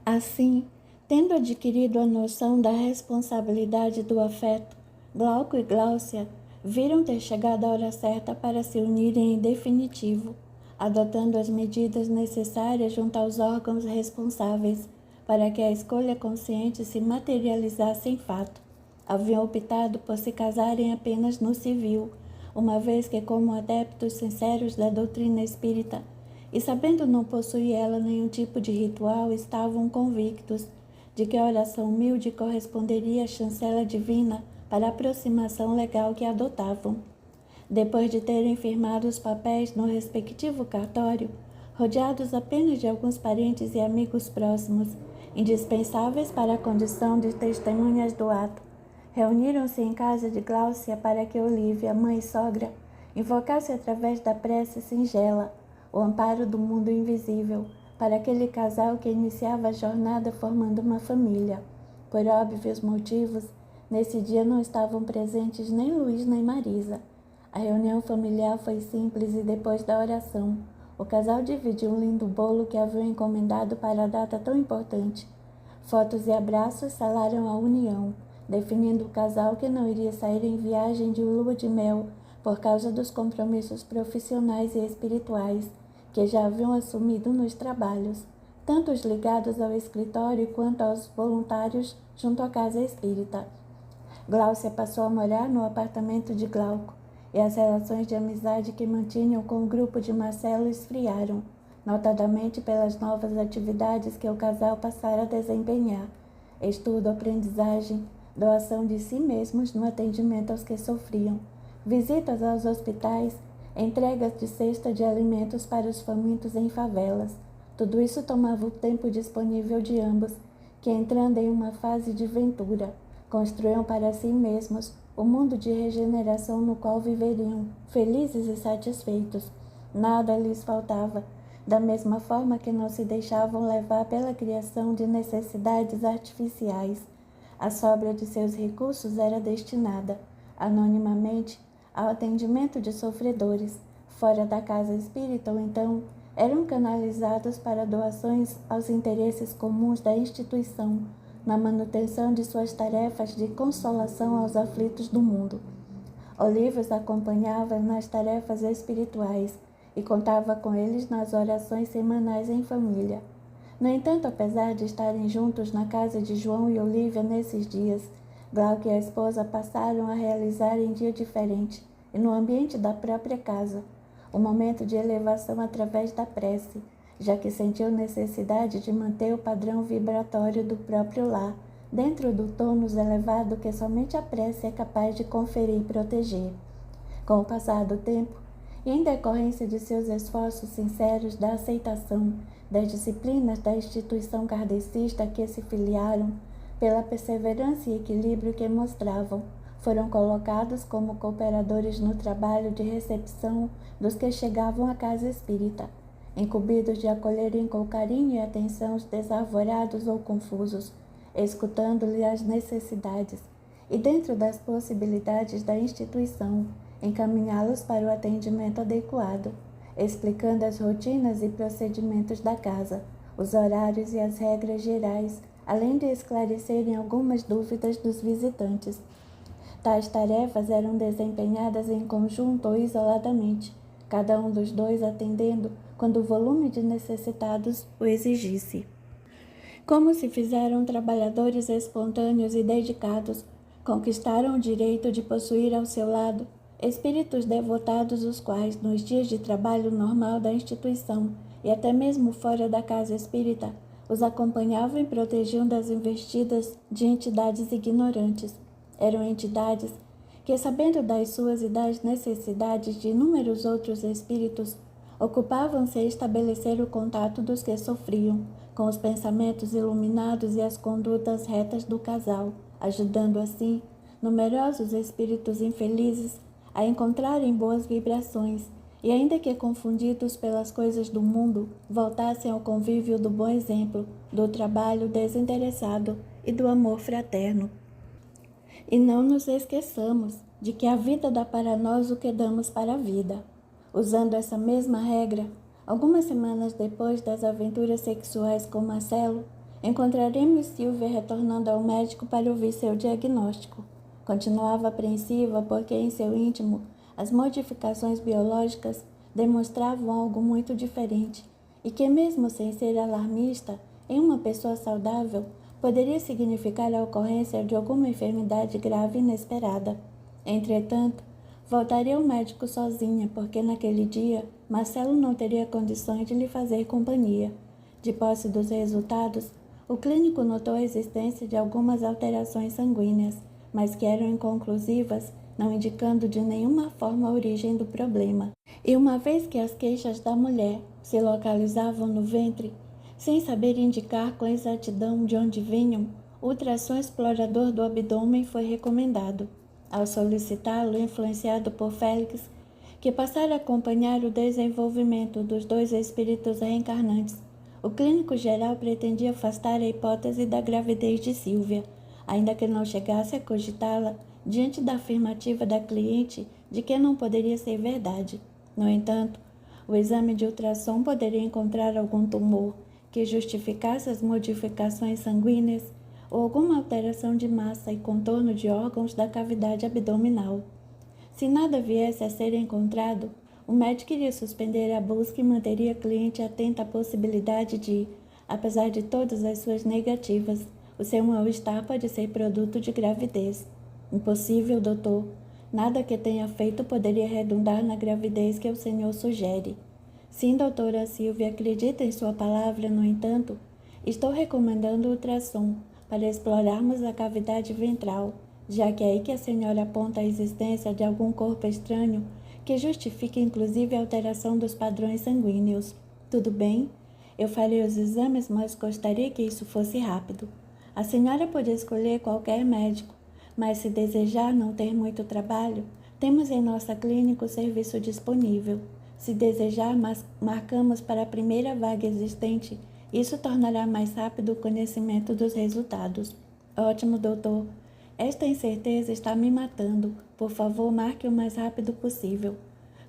Assim, Tendo adquirido a noção da responsabilidade do afeto, Glauco e Gláucia viram ter chegado a hora certa para se unirem em definitivo, adotando as medidas necessárias junto aos órgãos responsáveis para que a escolha consciente se materializasse em fato. Haviam optado por se casarem apenas no civil, uma vez que, como adeptos sinceros da doutrina espírita, e sabendo não possuir ela nenhum tipo de ritual, estavam convictos de que a oração humilde corresponderia à chancela divina para a aproximação legal que adotavam. Depois de terem firmado os papéis no respectivo cartório, rodeados apenas de alguns parentes e amigos próximos, indispensáveis para a condição de testemunhas do ato, reuniram-se em casa de Gláucia para que Olívia, mãe e sogra, invocasse através da prece singela o amparo do mundo invisível para aquele casal que iniciava a jornada formando uma família. Por óbvios motivos, nesse dia não estavam presentes nem Luiz nem Marisa. A reunião familiar foi simples e depois da oração, o casal dividiu um lindo bolo que haviam encomendado para a data tão importante. Fotos e abraços selaram a união, definindo o casal que não iria sair em viagem de lua de mel por causa dos compromissos profissionais e espirituais que já haviam assumido nos trabalhos, tanto os ligados ao escritório quanto aos voluntários junto à casa espírita. Gláucia passou a morar no apartamento de Glauco, e as relações de amizade que mantinham com o grupo de Marcelo esfriaram, notadamente pelas novas atividades que o casal passara a desempenhar: estudo, aprendizagem, doação de si mesmos no atendimento aos que sofriam, visitas aos hospitais, entregas de cesta de alimentos para os famintos em favelas. Tudo isso tomava o tempo disponível de ambos, que, entrando em uma fase de ventura, construíam para si mesmos o mundo de regeneração no qual viveriam, felizes e satisfeitos. Nada lhes faltava, da mesma forma que não se deixavam levar pela criação de necessidades artificiais. A sobra de seus recursos era destinada, anonimamente, ao atendimento de sofredores. Fora da casa espírita, ou então, eram canalizados para doações aos interesses comuns da instituição, na manutenção de suas tarefas de consolação aos aflitos do mundo. Olívia os acompanhava nas tarefas espirituais e contava com eles nas orações semanais em família. No entanto, apesar de estarem juntos na casa de João e Olívia nesses dias, Glauco e a esposa passaram a realizar em dia diferente e no ambiente da própria casa, um momento de elevação através da prece, já que sentiu necessidade de manter o padrão vibratório do próprio lar, dentro do tônus elevado que somente a prece é capaz de conferir e proteger. Com o passar do tempo, e em decorrência de seus esforços sinceros da aceitação das disciplinas da instituição kardecista a que se filiaram, pela perseverança e equilíbrio que mostravam, foram colocados como cooperadores no trabalho de recepção dos que chegavam à casa espírita, incumbidos de acolherem com carinho e atenção os desarvorados ou confusos, escutando-lhe as necessidades e, dentro das possibilidades da instituição, encaminhá-los para o atendimento adequado, explicando as rotinas e procedimentos da casa, os horários e as regras gerais, além de esclarecerem algumas dúvidas dos visitantes. Tais tarefas eram desempenhadas em conjunto ou isoladamente, cada um dos dois atendendo quando o volume de necessitados o exigisse. Como se fizeram trabalhadores espontâneos e dedicados, conquistaram o direito de possuir ao seu lado espíritos devotados, os quais, nos dias de trabalho normal da instituição e até mesmo fora da casa espírita, os acompanhavam e protegiam das investidas de entidades ignorantes. Eram entidades que, sabendo das suas e das necessidades de inúmeros outros espíritos, ocupavam-se em estabelecer o contato dos que sofriam, com os pensamentos iluminados e as condutas retas do casal, ajudando assim numerosos espíritos infelizes a encontrarem boas vibrações e, ainda que confundidos pelas coisas do mundo, voltassem ao convívio do bom exemplo, do trabalho desinteressado e do amor fraterno. E não nos esqueçamos de que a vida dá para nós o que damos para a vida. Usando essa mesma regra, algumas semanas depois das aventuras sexuais com Marcelo, Encontraremos Silvia retornando ao médico para ouvir seu diagnóstico. Continuava apreensiva porque em seu íntimo as modificações biológicas demonstravam algo muito diferente e que, mesmo sem ser alarmista, em uma pessoa saudável, poderia significar a ocorrência de alguma enfermidade grave inesperada. Entretanto, voltaria ao médico sozinha, porque naquele dia Marcelo não teria condições de lhe fazer companhia. De posse dos resultados, o clínico notou a existência de algumas alterações sanguíneas, mas que eram inconclusivas, não indicando de nenhuma forma a origem do problema. E uma vez que as queixas da mulher se localizavam no ventre, sem saber indicar com exatidão de onde vinham, o ultrassom explorador do abdômen foi recomendado. Ao solicitá-lo, influenciado por Félix, que passara a acompanhar o desenvolvimento dos dois espíritos reencarnantes, o clínico geral pretendia afastar a hipótese da gravidez de Silvia, ainda que não chegasse a cogitá-la diante da afirmativa da cliente de que não poderia ser verdade. No entanto, o exame de ultrassom poderia encontrar algum tumor que justificasse as modificações sanguíneas ou alguma alteração de massa e contorno de órgãos da cavidade abdominal. Se nada viesse a ser encontrado, o médico iria suspender a busca e manteria a cliente atenta à possibilidade de, apesar de todas as suas negativas, o seu mal-estar pode ser produto de gravidez. Impossível, doutor. Nada que tenha feito poderia redundar na gravidez que o senhor sugere. Sim, doutora Silvia, acredita em sua palavra, no entanto, estou recomendando o ultrassom para explorarmos a cavidade ventral, já que é aí que a senhora aponta a existência de algum corpo estranho que justifique inclusive a alteração dos padrões sanguíneos. Tudo bem? Eu farei os exames, mas gostaria que isso fosse rápido. A senhora pode escolher qualquer médico, mas se desejar não ter muito trabalho, temos em nossa clínica o serviço disponível. Se desejar, marcamos para a primeira vaga existente. Isso tornará mais rápido o conhecimento dos resultados. Ótimo, doutor. Esta incerteza está me matando. Por favor, marque o mais rápido possível.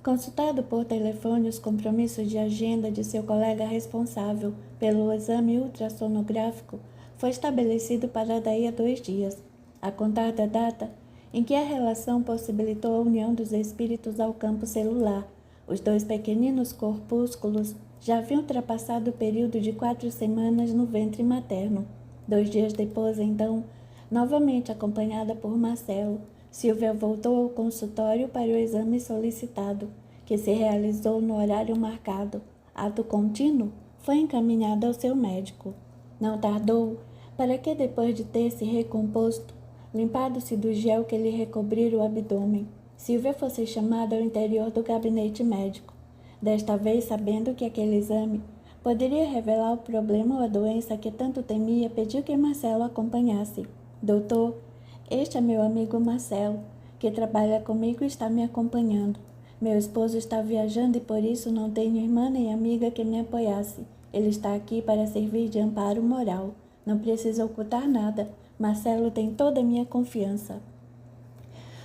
Consultado por telefone os compromissos de agenda de seu colega responsável pelo exame ultrassonográfico, foi estabelecido para daí a 2 dias, a contar da data em que a relação possibilitou a união dos espíritos ao campo celular. Os 2 pequeninos corpúsculos já haviam ultrapassado o período de 4 semanas no ventre materno. 2 dias depois, então, novamente acompanhada por Marcelo, Silvia voltou ao consultório para o exame solicitado, que se realizou no horário marcado. Ato contínuo, foi encaminhada ao seu médico. Não tardou, para que, depois de ter se recomposto, limpado-se do gel que lhe recobrira o abdômen, Silvia fosse chamada ao interior do gabinete médico, desta vez sabendo que aquele exame poderia revelar o problema ou a doença que tanto temia, pediu que Marcelo acompanhasse. Doutor, este é meu amigo Marcelo, que trabalha comigo e está me acompanhando. Meu esposo está viajando e por isso não tenho irmã nem amiga que me apoiasse. Ele está aqui para servir de amparo moral. Não precisa ocultar nada. Marcelo tem toda a minha confiança.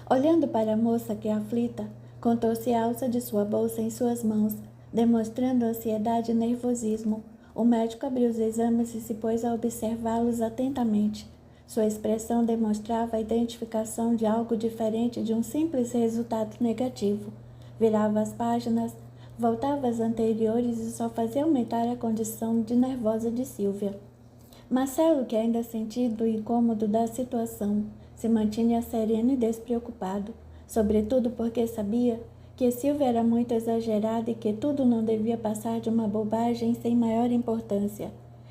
Olhando para a moça que, aflita, contou-se a alça de sua bolsa em suas mãos, demonstrando ansiedade e nervosismo. O médico abriu os exames e se pôs a observá-los atentamente. Sua expressão demonstrava a identificação de algo diferente de um simples resultado negativo. Virava as páginas, voltava às anteriores e só fazia aumentar a condição de nervosa de Silvia. Marcelo, que ainda sentindo o incômodo da situação, se mantinha sereno e despreocupado, sobretudo porque sabia que Silvia era muito exagerada e que tudo não devia passar de uma bobagem sem maior importância.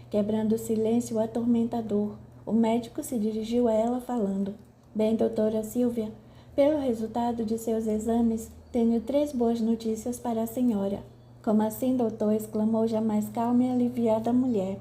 Quebrando o silêncio atormentador, o médico se dirigiu a ela falando: Bem, doutora Silvia, pelo resultado de seus exames, tenho 3 boas notícias para a senhora. Como assim, doutor? Exclamou já mais calma e aliviada a mulher.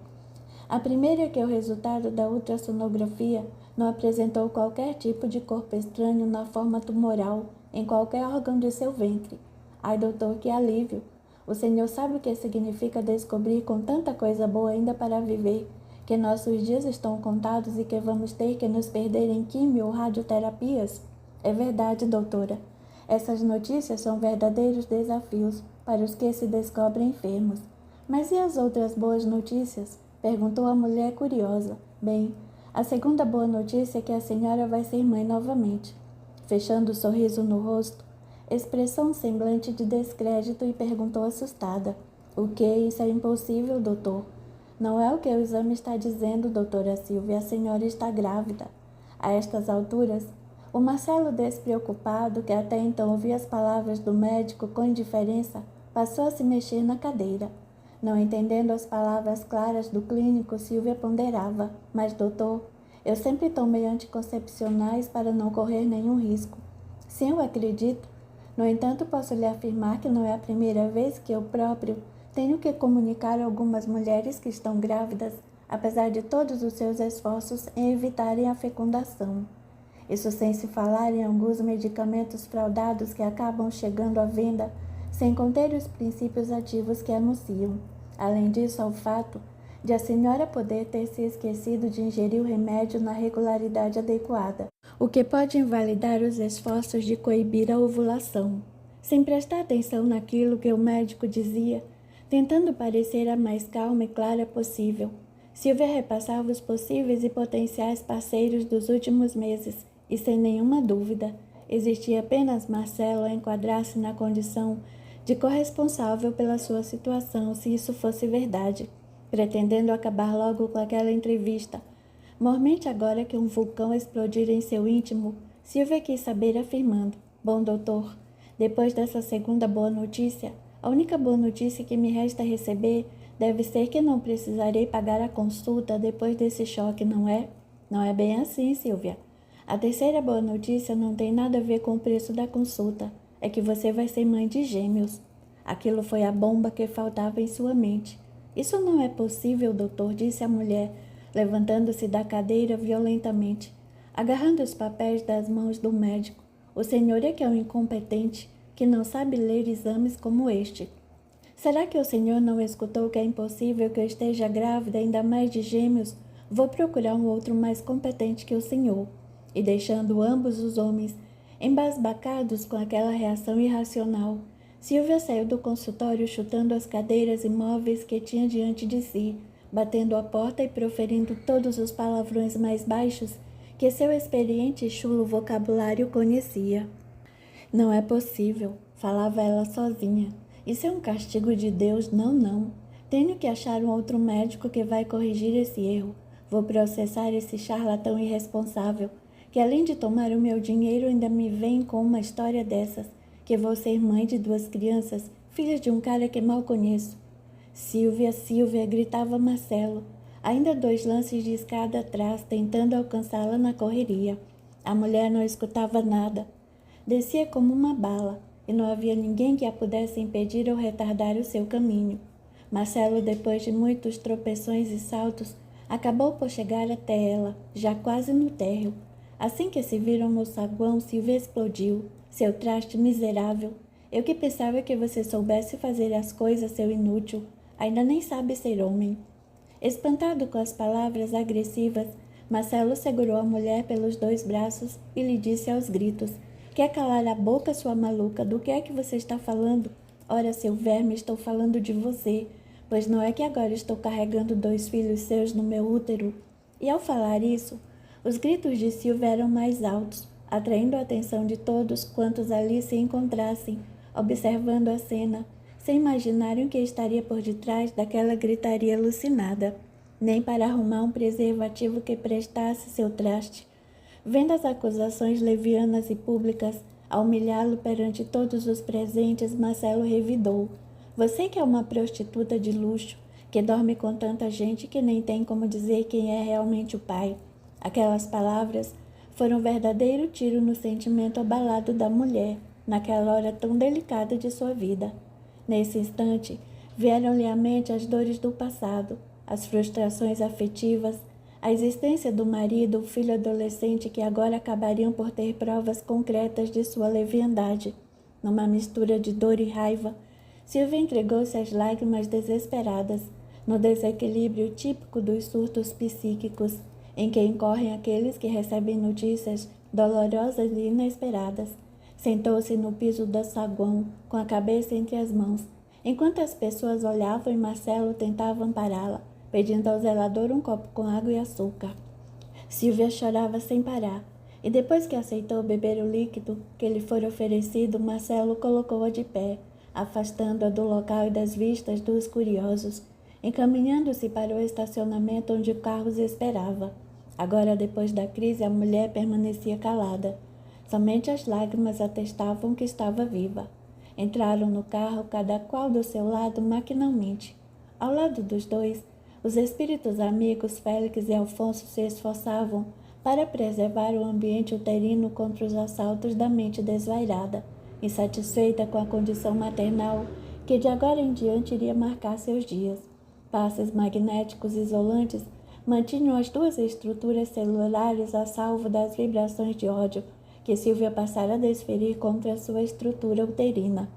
A primeira é que o resultado da ultrassonografia não apresentou qualquer tipo de corpo estranho na forma tumoral em qualquer órgão de seu ventre. Ai, doutor, que alívio! O senhor sabe o que significa descobrir com tanta coisa boa ainda para viver, que nossos dias estão contados e que vamos ter que nos perder em quimio ou radioterapias? É verdade, doutora. Essas notícias são verdadeiros desafios para os que se descobrem enfermos. Mas e as outras boas notícias? Perguntou a mulher curiosa. Bem, a segunda boa notícia é que a senhora vai ser mãe novamente. Fechando o sorriso no rosto, expressou um semblante de descrédito e perguntou assustada. O que? Isso é impossível, doutor. Não é o que o exame está dizendo, doutora Silvia. A senhora está grávida. A estas alturas, o Marcelo, despreocupado, que até então ouvia as palavras do médico com indiferença, passou a se mexer na cadeira. Não entendendo as palavras claras do clínico, Silvia ponderava. Mas, doutor, eu sempre tomei anticoncepcionais para não correr nenhum risco. Sim, eu acredito. No entanto, posso lhe afirmar que não é a primeira vez que eu próprio tenho que comunicar a algumas mulheres que estão grávidas, apesar de todos os seus esforços em evitarem a fecundação. Isso sem se falar em alguns medicamentos fraudados que acabam chegando à venda sem conter os princípios ativos que anunciam. Além disso, ao fato de a senhora poder ter se esquecido de ingerir o remédio na regularidade adequada, o que pode invalidar os esforços de coibir a ovulação. Sem prestar atenção naquilo que o médico dizia, tentando parecer a mais calma e clara possível, Silvia repassava os possíveis e potenciais parceiros dos últimos meses, e sem nenhuma dúvida, existia apenas Marcelo a enquadrar-se na condição de corresponsável pela sua situação, se isso fosse verdade, pretendendo acabar logo com aquela entrevista. Mormente agora que um vulcão explodira em seu íntimo, Silvia quis saber afirmando, bom doutor, depois dessa segunda boa notícia, a única boa notícia que me resta receber deve ser que não precisarei pagar a consulta depois desse choque, não é? Não é bem assim, Silvia. A terceira boa notícia não tem nada a ver com o preço da consulta. É que você vai ser mãe de gêmeos. Aquilo foi a bomba que faltava em sua mente. Isso não é possível, doutor, disse a mulher, levantando-se da cadeira violentamente, agarrando os papéis das mãos do médico. O senhor é que é um incompetente, que não sabe ler exames como este. Será que o senhor não escutou que é impossível que eu esteja grávida, ainda mais de gêmeos? Vou procurar um outro mais competente que o senhor. E deixando ambos os homens embasbacados com aquela reação irracional, Silvia saiu do consultório chutando as cadeiras imóveis que tinha diante de si, batendo a porta e proferindo todos os palavrões mais baixos que seu experiente e chulo vocabulário conhecia. Não é possível, falava ela sozinha. Isso é um castigo de Deus, não, não. Tenho que achar um outro médico que vai corrigir esse erro. Vou processar esse charlatão irresponsável, que além de tomar o meu dinheiro ainda me vem com uma história dessas, que vou ser mãe de 2 crianças, filhas de um cara que mal conheço. Silvia, Silvia, gritava Marcelo, ainda 2 lances de escada atrás, tentando alcançá-la na correria. A mulher não escutava nada. Descia como uma bala, e não havia ninguém que a pudesse impedir ou retardar o seu caminho. Marcelo, depois de muitos tropeções e saltos, acabou por chegar até ela, já quase no térreo. Assim que se viram no saguão, Silvia explodiu. Seu traste miserável. Eu que pensava que você soubesse fazer as coisas, seu inútil. Ainda nem sabe ser homem. Espantado com as palavras agressivas, Marcelo segurou a mulher pelos 2 braços e lhe disse aos gritos: quer calar a boca, sua maluca? Do que é que você está falando? Ora, seu verme, estou falando de você, pois não é que agora estou carregando 2 filhos seus no meu útero? E ao falar isso, os gritos de Silvia eram mais altos, atraindo a atenção de todos quantos ali se encontrassem, observando a cena, sem imaginarem o que estaria por detrás daquela gritaria alucinada, nem para arrumar um preservativo que prestasse seu traste. Vendo as acusações levianas e públicas, a humilhá-lo perante todos os presentes, Marcelo revidou. Você que é uma prostituta de luxo, que dorme com tanta gente que nem tem como dizer quem é realmente o pai. Aquelas palavras foram um verdadeiro tiro no sentimento abalado da mulher, naquela hora tão delicada de sua vida. Nesse instante, vieram-lhe à mente as dores do passado, as frustrações afetivas, a existência do marido, o filho adolescente que agora acabariam por ter provas concretas de sua leviandade. Numa mistura de dor e raiva, Silvia entregou-se às lágrimas desesperadas, no desequilíbrio típico dos surtos psíquicos, em que incorrem aqueles que recebem notícias dolorosas e inesperadas. Sentou-se no piso do saguão, com a cabeça entre as mãos, enquanto as pessoas olhavam e Marcelo tentava ampará-la, pedindo ao zelador um copo com água e açúcar. Silvia chorava sem parar, e depois que aceitou beber o líquido que lhe foi oferecido, Marcelo colocou-a de pé, afastando-a do local e das vistas dos curiosos, encaminhando-se para o estacionamento onde o carro os esperava. Agora, depois da crise, a mulher permanecia calada. Somente as lágrimas atestavam que estava viva. Entraram no carro, cada qual do seu lado, maquinalmente. Ao lado dos dois, os espíritos amigos Félix e Alfonso se esforçavam para preservar o ambiente uterino contra os assaltos da mente desvairada, insatisfeita com a condição maternal que de agora em diante iria marcar seus dias. Passes magnéticos isolantes mantinham as duas estruturas celulares a salvo das vibrações de ódio que Silvia passara a desferir contra a sua estrutura uterina.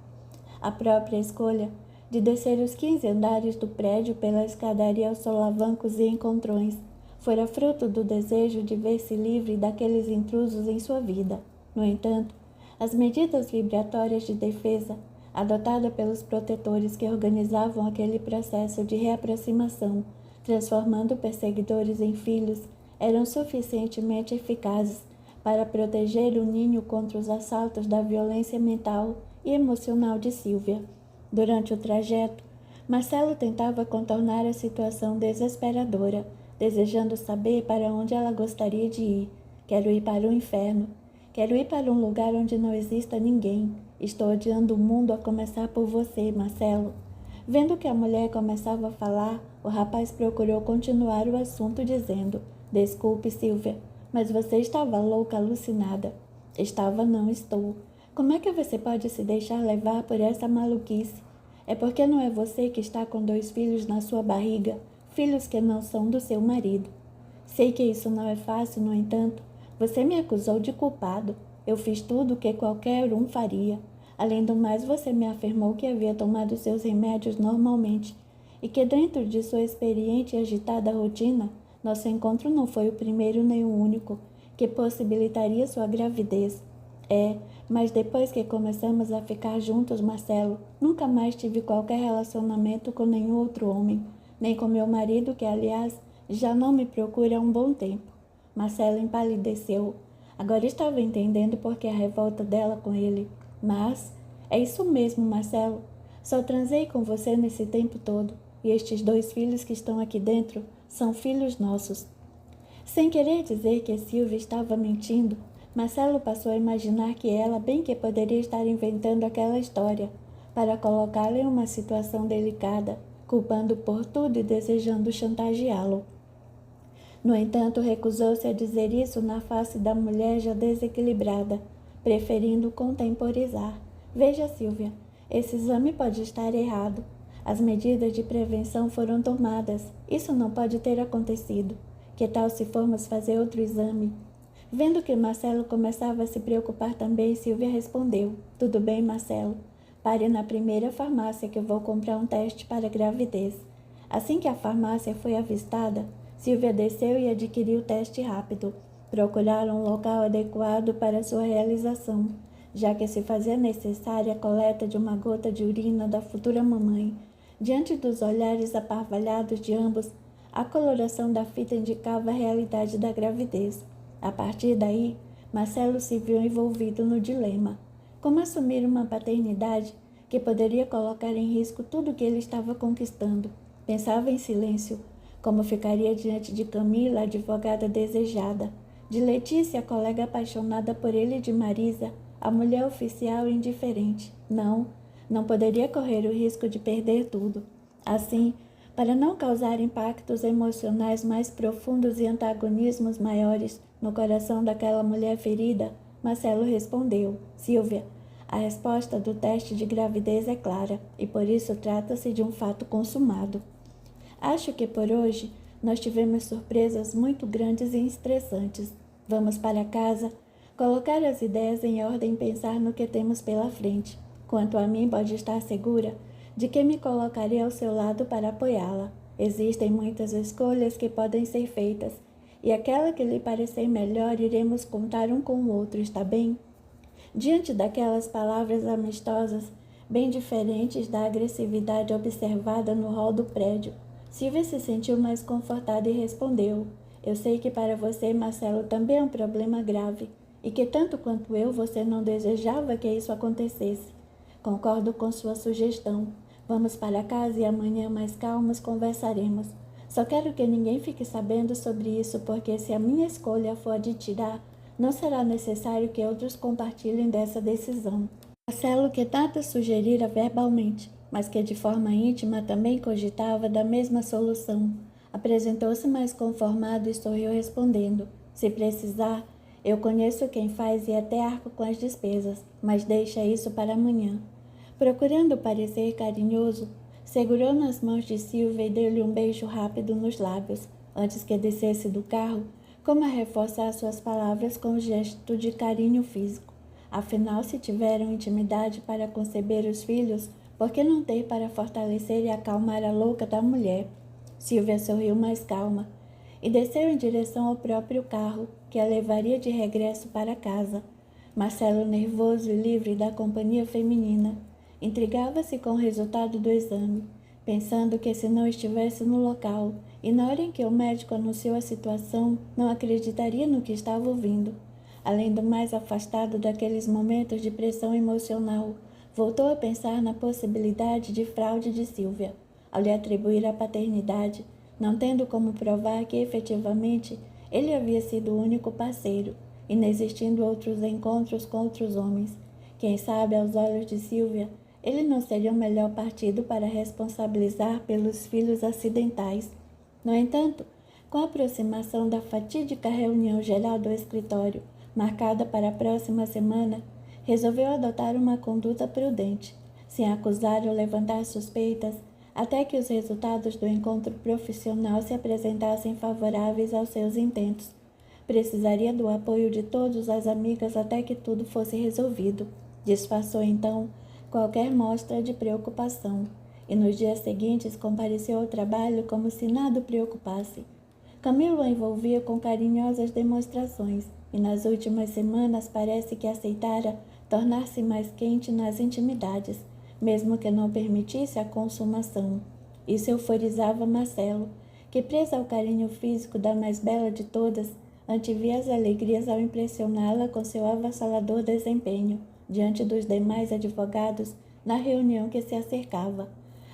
A própria escolha de descer os 15 andares do prédio pela escadaria aos solavancos e encontrões fora fruto do desejo de ver-se livre daqueles intrusos em sua vida. No entanto, as medidas vibratórias de defesa adotadas pelos protetores que organizavam aquele processo de reaproximação, transformando perseguidores em filhos, eram suficientemente eficazes para proteger o ninho contra os assaltos da violência mental e emocional de Silvia. Durante o trajeto, Marcelo tentava contornar a situação desesperadora, desejando saber para onde ela gostaria de ir. Quero ir para o inferno. Quero ir para um lugar onde não exista ninguém. Estou odiando o mundo a começar por você, Marcelo. Vendo que a mulher começava a falar, o rapaz procurou continuar o assunto dizendo: Desculpe, Silvia, mas você estava louca, alucinada. Estava, não estou. Como é que você pode se deixar levar por essa maluquice? É porque não é você que está com 2 filhos na sua barriga, filhos que não são do seu marido. Sei que isso não é fácil, no entanto, você me acusou de culpado. Eu fiz tudo o que qualquer um faria. Além do mais, você me afirmou que havia tomado seus remédios normalmente e que dentro de sua experiente e agitada rotina, nosso encontro não foi o primeiro nem o único que possibilitaria sua gravidez. Mas depois que começamos a ficar juntos, Marcelo, nunca mais tive qualquer relacionamento com nenhum outro homem, nem com meu marido, que, aliás, já não me procura há um bom tempo. Marcelo empalideceu. Agora estava entendendo por que a revolta dela com ele. Mas, é isso mesmo, Marcelo. Só transei com você nesse tempo todo, e estes 2 filhos que estão aqui dentro são filhos nossos. Sem querer dizer que Silvia estava mentindo, Marcelo passou a imaginar que ela bem que poderia estar inventando aquela história para colocá-la em uma situação delicada, culpando por tudo e desejando chantageá-lo. No entanto, recusou-se a dizer isso na face da mulher já desequilibrada, preferindo contemporizar. Veja, Silvia, esse exame pode estar errado. As medidas de prevenção foram tomadas. Isso não pode ter acontecido. Que tal se formos fazer outro exame? Vendo que Marcelo começava a se preocupar também, Silvia respondeu: Tudo bem, Marcelo. Pare na primeira farmácia que eu vou comprar um teste para gravidez. Assim que a farmácia foi avistada, Silvia desceu e adquiriu o teste rápido. Procuraram um local adequado para sua realização, já que se fazia necessária a coleta de uma gota de urina da futura mamãe. Diante dos olhares aparvalhados de ambos, a coloração da fita indicava a realidade da gravidez. A partir daí, Marcelo se viu envolvido no dilema. Como assumir uma paternidade que poderia colocar em risco tudo o que ele estava conquistando? Pensava em silêncio. Como ficaria diante de Camila, a advogada desejada, de Letícia, a colega apaixonada por ele, e de Marisa, a mulher oficial indiferente? Não poderia correr o risco de perder tudo. Assim, para não causar impactos emocionais mais profundos e antagonismos maiores no coração daquela mulher ferida, Marcelo respondeu: Silvia, a resposta do teste de gravidez é clara e por isso trata-se de um fato consumado. Acho que por hoje nós tivemos surpresas muito grandes e estressantes. Vamos para casa, colocar as ideias em ordem e pensar no que temos pela frente. Quanto a mim, pode estar segura de que me colocarei ao seu lado para apoiá-la. Existem muitas escolhas que podem ser feitas, e aquela que lhe parecer melhor iremos contar um com o outro, está bem? Diante daquelas palavras amistosas, bem diferentes da agressividade observada no hall do prédio, Silvia se sentiu mais confortada e respondeu: eu sei que para você, Marcelo, também é um problema grave e que tanto quanto eu, você não desejava que isso acontecesse. Concordo com sua sugestão. Vamos para casa e amanhã, mais calmos, conversaremos. Só quero que ninguém fique sabendo sobre isso, porque se a minha escolha for a de tirar, não será necessário que outros compartilhem dessa decisão. Marcelo, que tanto sugerira verbalmente, mas que de forma íntima também cogitava da mesma solução, apresentou-se mais conformado e sorriu respondendo: se precisar, eu conheço quem faz e até arco com as despesas, mas deixa isso para amanhã. Procurando parecer carinhoso, segurou nas mãos de Silvia e deu-lhe um beijo rápido nos lábios, antes que descesse do carro, como a reforçar suas palavras com um gesto de carinho físico. Afinal, se tiveram intimidade para conceber os filhos, por que não ter para fortalecer e acalmar a louca da mulher? Silvia sorriu mais calma e desceu em direção ao próprio carro, que a levaria de regresso para casa. Marcelo, nervoso e livre da companhia feminina, intrigava-se com o resultado do exame, pensando que se não estivesse no local e na hora em que o médico anunciou a situação, não acreditaria no que estava ouvindo. Além do mais afastado daqueles momentos de pressão emocional, voltou a pensar na possibilidade de fraude de Silvia, ao lhe atribuir a paternidade, não tendo como provar que efetivamente ele havia sido o único parceiro, inexistindo outros encontros com outros homens. Quem sabe, aos olhos de Silvia, ele não seria o melhor partido para responsabilizar pelos filhos acidentais. No entanto, com a aproximação da fatídica reunião geral do escritório, marcada para a próxima semana, resolveu adotar uma conduta prudente, sem acusar ou levantar suspeitas, até que os resultados do encontro profissional se apresentassem favoráveis aos seus intentos. Precisaria do apoio de todas as amigas até que tudo fosse resolvido. Disfarçou então qualquer mostra de preocupação, e nos dias seguintes compareceu ao trabalho como se nada o preocupasse. Camilo a envolvia com carinhosas demonstrações, e nas últimas semanas parece que aceitara tornar-se mais quente nas intimidades, mesmo que não permitisse a consumação. Isso euforizava Marcelo, que, preso ao carinho físico da mais bela de todas, antevia as alegrias ao impressioná-la com seu avassalador desempenho diante dos demais advogados na reunião que se acercava.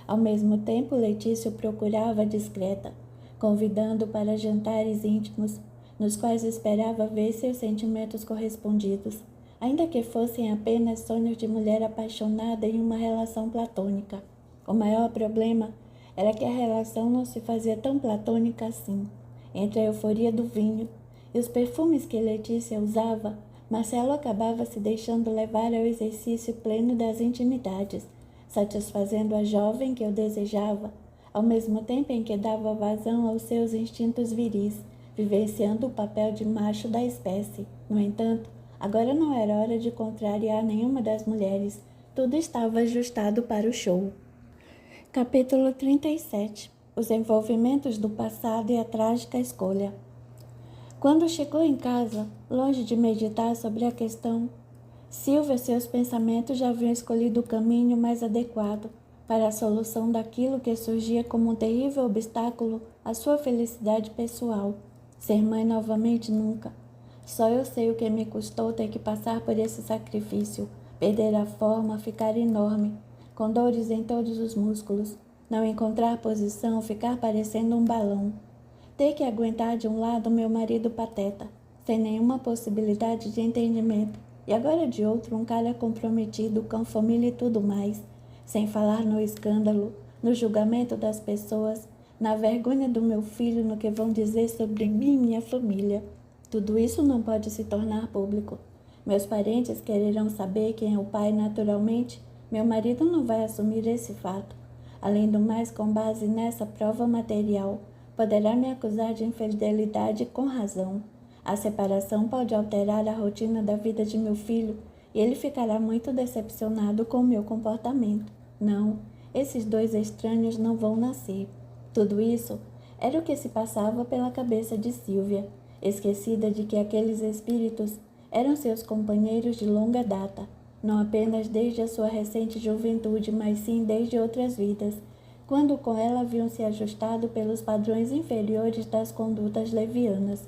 Ao mesmo tempo, Letícia o procurava discreta, convidando para jantares íntimos, nos quais esperava ver seus sentimentos correspondidos, ainda que fossem apenas sonhos de mulher apaixonada em uma relação platônica. O maior problema era que a relação não se fazia tão platônica assim. Entre a euforia do vinho e os perfumes que Letícia usava, Marcelo acabava se deixando levar ao exercício pleno das intimidades, satisfazendo a jovem que o desejava, ao mesmo tempo em que dava vazão aos seus instintos viris, vivenciando o papel de macho da espécie. No entanto, agora não era hora de contrariar nenhuma das mulheres. Tudo estava ajustado para o show. Capítulo 37. Os envolvimentos do passado e a trágica escolha. Quando chegou em casa, longe de meditar sobre a questão, Silvia e seus pensamentos já haviam escolhido o caminho mais adequado para a solução daquilo que surgia como um terrível obstáculo à sua felicidade pessoal. Ser mãe novamente nunca. Só eu sei o que me custou ter que passar por esse sacrifício, perder a forma, ficar enorme, com dores em todos os músculos, não encontrar posição, ficar parecendo um balão. Ter que aguentar de um lado meu marido pateta, sem nenhuma possibilidade de entendimento, e agora de outro um cara comprometido com família e tudo mais, sem falar no escândalo, no julgamento das pessoas, na vergonha do meu filho, no que vão dizer sobre mim e minha família. Tudo isso não pode se tornar público. Meus parentes quererão saber quem é o pai naturalmente. Meu marido não vai assumir esse fato. Além do mais, com base nessa prova material, poderá me acusar de infidelidade com razão. A separação pode alterar a rotina da vida de meu filho e ele ficará muito decepcionado com o meu comportamento. Não, esses dois estranhos não vão nascer. Tudo isso era o que se passava pela cabeça de Silvia, esquecida de que aqueles espíritos eram seus companheiros de longa data, não apenas desde a sua recente juventude, mas sim desde outras vidas, quando com ela haviam se ajustado pelos padrões inferiores das condutas levianas.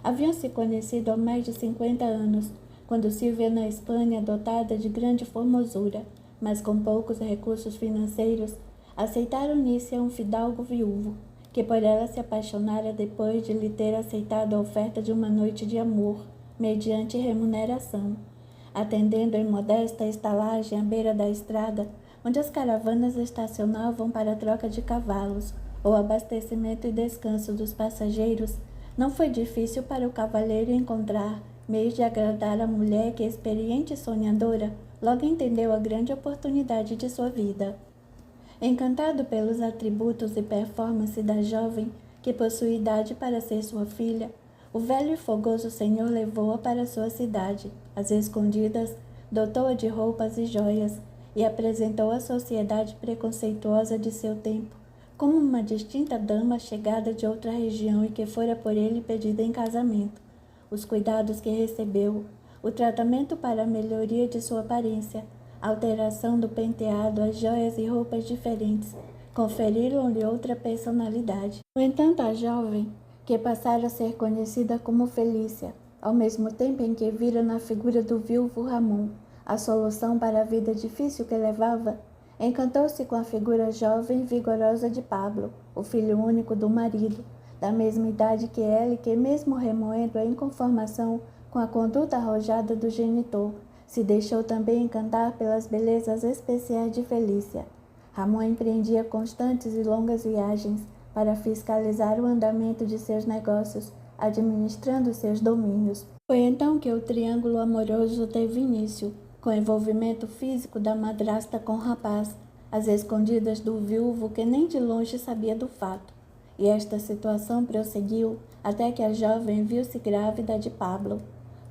Haviam se conhecido há mais de 50 anos, quando Silvia, na Espanha, dotada de grande formosura, mas com poucos recursos financeiros, aceitara unir-se a um fidalgo viúvo, que por ela se apaixonara depois de lhe ter aceitado a oferta de uma noite de amor, mediante remuneração. Atendendo em modesta estalagem à beira da estrada, onde as caravanas estacionavam para a troca de cavalos, ou abastecimento e descanso dos passageiros, não foi difícil para o cavalheiro encontrar meios de agradar a mulher que, experiente e sonhadora, logo entendeu a grande oportunidade de sua vida. Encantado pelos atributos e performance da jovem, que possuía idade para ser sua filha, o velho e fogoso senhor levou-a para sua cidade, às escondidas, dotou-a de roupas e joias, e apresentou à sociedade preconceituosa de seu tempo como uma distinta dama chegada de outra região e que fora por ele pedida em casamento. Os cuidados que recebeu, o tratamento para a melhoria de sua aparência, a alteração do penteado, as joias e roupas diferentes, conferiram-lhe outra personalidade. No entanto, a jovem, que passara a ser conhecida como Felícia, ao mesmo tempo em que vira na figura do viúvo Ramon a solução para a vida difícil que levava, encantou-se com a figura jovem e vigorosa de Pablo, o filho único do marido, da mesma idade que ela e que, mesmo remoendo a inconformação com a conduta arrojada do genitor, se deixou também encantar pelas belezas especiais de Felícia. Ramon empreendia constantes e longas viagens para fiscalizar o andamento de seus negócios, administrando seus domínios. Foi então que o triângulo amoroso teve início, com o envolvimento físico da madrasta com o rapaz, às escondidas do viúvo que nem de longe sabia do fato. E esta situação prosseguiu até que a jovem viu-se grávida de Pablo.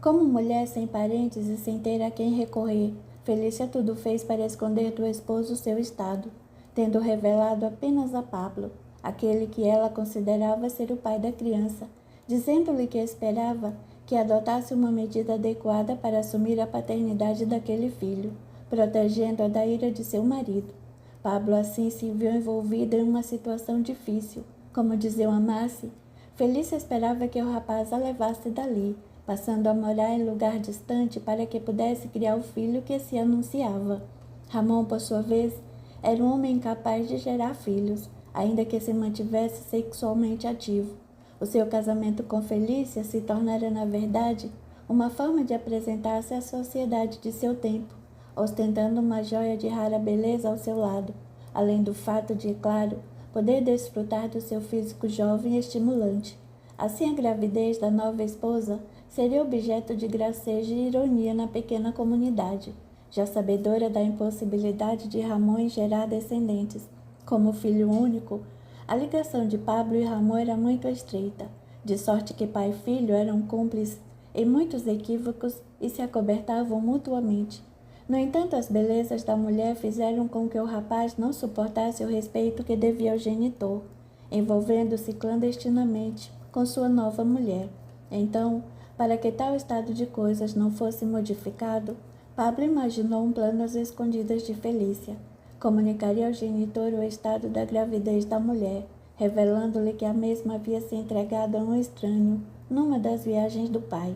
Como mulher sem parentes e sem ter a quem recorrer, Felícia tudo fez para esconder do esposo seu estado, tendo revelado apenas a Pablo, aquele que ela considerava ser o pai da criança, dizendo-lhe que esperava que adotasse uma medida adequada para assumir a paternidade daquele filho, protegendo-a da ira de seu marido. Pablo assim se viu envolvido em uma situação difícil. Como dizia Amácio, Felícia esperava que o rapaz a levasse dali, passando a morar em lugar distante para que pudesse criar o filho que se anunciava. Ramon, por sua vez, era um homem incapaz de gerar filhos, ainda que se mantivesse sexualmente ativo. O seu casamento com Felícia se tornara, na verdade, uma forma de apresentar-se à sociedade de seu tempo, ostentando uma joia de rara beleza ao seu lado, além do fato de, claro, poder desfrutar do seu físico jovem e estimulante. Assim, a gravidez da nova esposa seria objeto de gracejo e ironia na pequena comunidade, já sabedora da impossibilidade de Ramon em gerar descendentes. Como filho único, a ligação de Pablo e Ramon era muito estreita, de sorte que pai e filho eram cúmplices em muitos equívocos e se acobertavam mutuamente. No entanto, as belezas da mulher fizeram com que o rapaz não suportasse o respeito que devia ao genitor, envolvendo-se clandestinamente com sua nova mulher. Então, para que tal estado de coisas não fosse modificado, Pablo imaginou um plano às escondidas de Felícia. Comunicaria ao genitor o estado da gravidez da mulher, revelando-lhe que a mesma havia se entregado a um estranho numa das viagens do pai.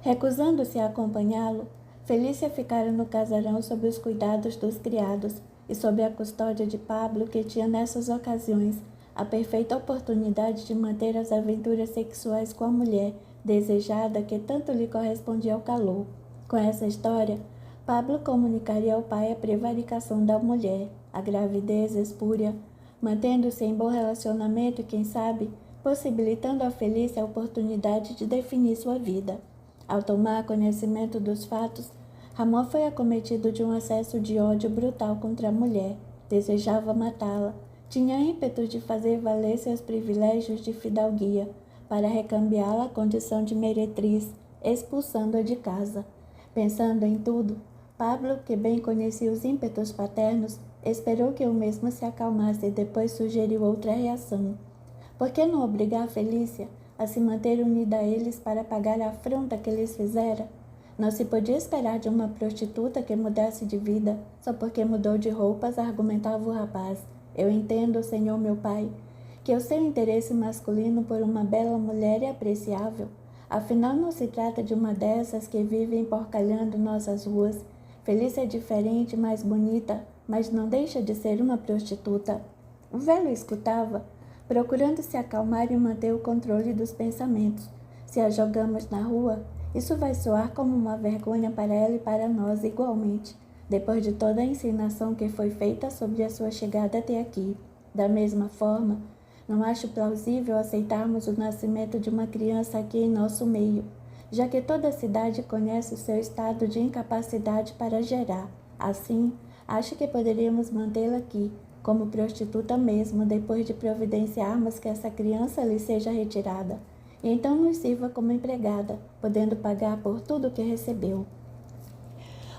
Recusando-se a acompanhá-lo, Felícia ficara no casarão sob os cuidados dos criados e sob a custódia de Pablo, que tinha nessas ocasiões a perfeita oportunidade de manter as aventuras sexuais com a mulher desejada que tanto lhe correspondia ao calor. Com essa história, Pablo comunicaria ao pai a prevaricação da mulher, a gravidez espúria, mantendo-se em bom relacionamento e, quem sabe, possibilitando a Felícia a oportunidade de definir sua vida. Ao tomar conhecimento dos fatos, Ramon foi acometido de um acesso de ódio brutal contra a mulher. Desejava matá-la. Tinha ímpetos de fazer valer seus privilégios de fidalguia para recambiá-la à condição de meretriz, expulsando-a de casa. Pensando em tudo, Pablo, que bem conhecia os ímpetos paternos, esperou que o mesmo se acalmasse e depois sugeriu outra reação. Por que não obrigar Felícia a se manter unida a eles para pagar a afronta que lhes fizera? Não se podia esperar de uma prostituta que mudasse de vida só porque mudou de roupas, argumentava o rapaz, Eu entendo, Senhor meu Pai, que o seu interesse masculino por uma bela mulher é apreciável. Afinal, não se trata de uma dessas que vivem porcalhando nossas ruas. Felícia é diferente, mais bonita, mas não deixa de ser uma prostituta. O velho escutava, procurando se acalmar e manter o controle dos pensamentos. Se a jogamos na rua, isso vai soar como uma vergonha para ela e para nós igualmente, depois de toda a ensinação que foi feita sobre a sua chegada até aqui. Da mesma forma, não acho plausível aceitarmos o nascimento de uma criança aqui em nosso meio, já que toda a cidade conhece o seu estado de incapacidade para gerar. Assim, acho que poderíamos mantê-la aqui, como prostituta mesmo, depois de providenciarmos que essa criança lhe seja retirada, e então nos sirva como empregada, podendo pagar por tudo que recebeu.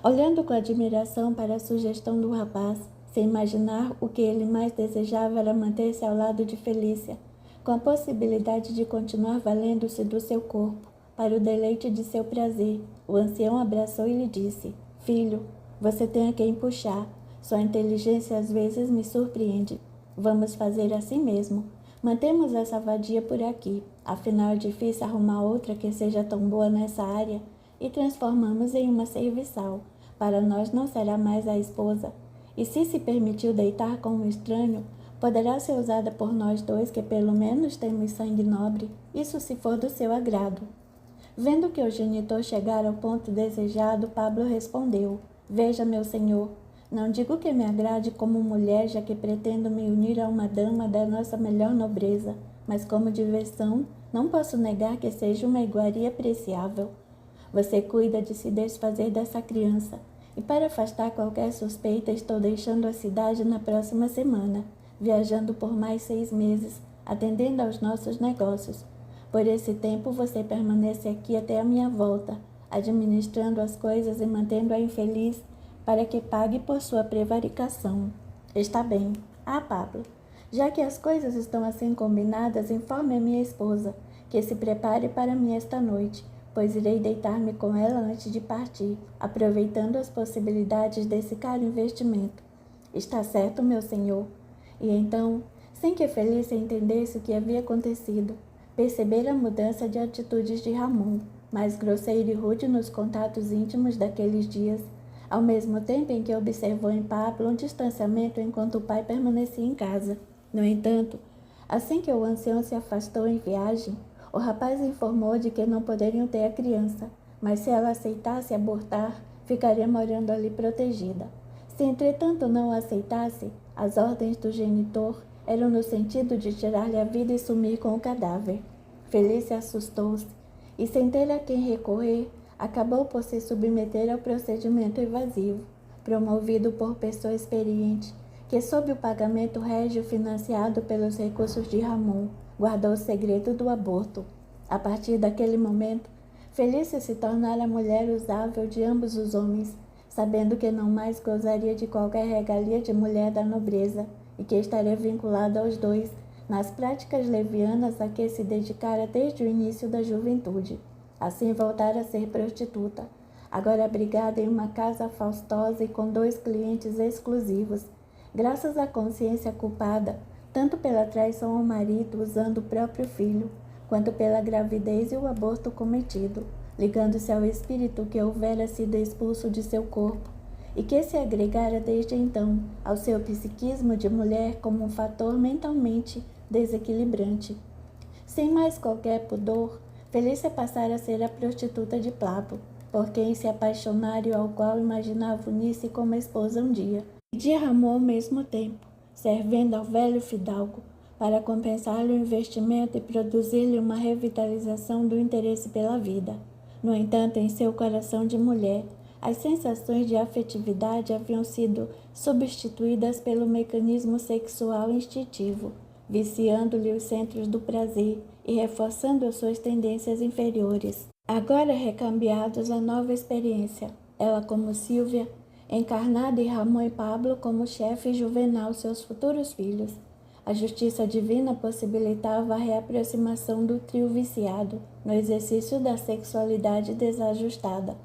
Olhando com admiração para a sugestão do rapaz, sem imaginar o que ele mais desejava era manter-se ao lado de Felícia, com a possibilidade de continuar valendo-se do seu corpo, para o deleite de seu prazer, o ancião abraçou e lhe disse: Filho, você tem a quem puxar. Sua inteligência às vezes me surpreende. Vamos fazer assim mesmo. Mantemos essa vadia por aqui, afinal é difícil arrumar outra que seja tão boa nessa área, e transformamos em uma serviçal. Para nós não será mais a esposa. E se permitiu deitar com um estranho, poderá ser usada por nós dois que pelo menos temos sangue nobre, isso se for do seu agrado. Vendo que o genitor chegara ao ponto desejado, Pablo respondeu: Veja, meu senhor, não digo que me agrade como mulher, já que pretendo me unir a uma dama da nossa melhor nobreza, mas como diversão, não posso negar que seja uma iguaria apreciável. Você cuida de se desfazer dessa criança, e para afastar qualquer suspeita, estou deixando a cidade na próxima semana, viajando por mais 6 meses, atendendo aos nossos negócios. Por esse tempo, você permanece aqui até a minha volta, administrando as coisas e mantendo a infeliz para que pague por sua prevaricação. Está bem. Ah, Pablo, já que as coisas estão assim combinadas, informe a minha esposa, que se prepare para mim esta noite, pois irei deitar-me com ela antes de partir, aproveitando as possibilidades desse caro investimento. Está certo, meu senhor? E então, sem que Felícia entendesse o que havia acontecido, percebera a mudança de atitudes de Ramon, mais grosseiro e rude nos contatos íntimos daqueles dias, ao mesmo tempo em que observou em Pablo um distanciamento enquanto o pai permanecia em casa. No entanto, assim que o ancião se afastou em viagem, o rapaz informou de que não poderiam ter a criança, mas se ela aceitasse abortar, ficaria morando ali protegida. Se entretanto não a aceitasse, as ordens do genitor eram no sentido de tirar-lhe a vida e sumir com o cadáver. Felícia assustou-se e, sem ter a quem recorrer, acabou por se submeter ao procedimento evasivo, promovido por pessoa experiente, que, sob o pagamento régio financiado pelos recursos de Ramon, guardou o segredo do aborto. A partir daquele momento, Felícia se tornara a mulher usável de ambos os homens, sabendo que não mais gozaria de qualquer regalia de mulher da nobreza e que estaria vinculada aos dois nas práticas levianas a que se dedicara desde o início da juventude. Assim voltara a ser prostituta, agora abrigada em uma casa faustosa e com 2 clientes exclusivos, graças à consciência culpada, tanto pela traição ao marido usando o próprio filho, quanto pela gravidez e o aborto cometido, ligando-se ao espírito que houvera sido expulso de seu corpo, e que se agregara desde então ao seu psiquismo de mulher como um fator mentalmente desequilibrante. Sem mais qualquer pudor, Felícia passara a ser a prostituta de Pablo, por quem se apaixonara e ao qual imaginava unir-se como esposa um dia, e de Ramon ao mesmo tempo, servendo ao velho fidalgo, para compensar-lhe o investimento e produzir-lhe uma revitalização do interesse pela vida. No entanto, em seu coração de mulher, as sensações de afetividade haviam sido substituídas pelo mecanismo sexual instintivo, viciando-lhe os centros do prazer e reforçando as suas tendências inferiores. Agora recambiados à nova experiência, ela como Sílvia, encarnada em Ramon e Pablo como chefe e Juvenal, seus futuros filhos. A justiça divina possibilitava a reaproximação do trio viciado no exercício da sexualidade desajustada,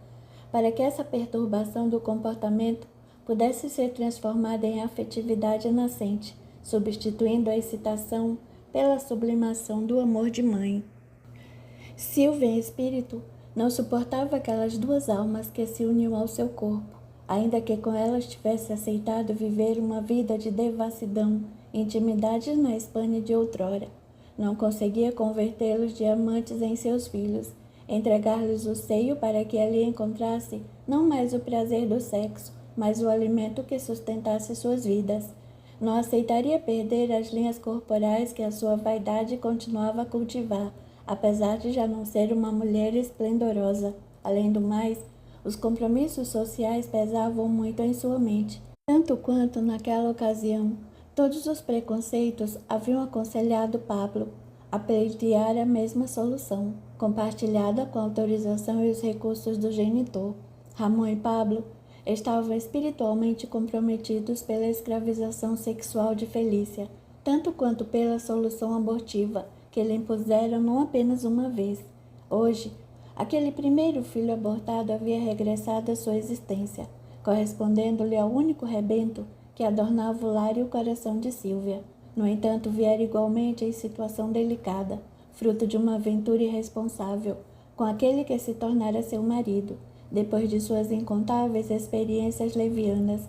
para que essa perturbação do comportamento pudesse ser transformada em afetividade nascente, substituindo a excitação pela sublimação do amor de mãe. Silvia, em espírito, não suportava aquelas duas almas que se uniam ao seu corpo, ainda que com elas tivesse aceitado viver uma vida de devassidão e intimidade na Espanha de outrora. Não conseguia convertê-los de amantes em seus filhos, entregar-lhes o seio para que ali encontrasse não mais o prazer do sexo, mas o alimento que sustentasse suas vidas. Não aceitaria perder as linhas corporais que a sua vaidade continuava a cultivar, apesar de já não ser uma mulher esplendorosa. Além do mais, os compromissos sociais pesavam muito em sua mente, tanto quanto, naquela ocasião, todos os preconceitos haviam aconselhado Pablo a pleitear a mesma solução, compartilhada com a autorização e os recursos do genitor. Ramon e Pablo estavam espiritualmente comprometidos pela escravização sexual de Felícia, tanto quanto pela solução abortiva que lhe impuseram não apenas uma vez. Hoje, aquele primeiro filho abortado havia regressado à sua existência, correspondendo-lhe ao único rebento que adornava o lar e o coração de Silvia. No entanto, viera igualmente em situação delicada, fruto de uma aventura irresponsável, com aquele que se tornara seu marido, depois de suas incontáveis experiências levianas.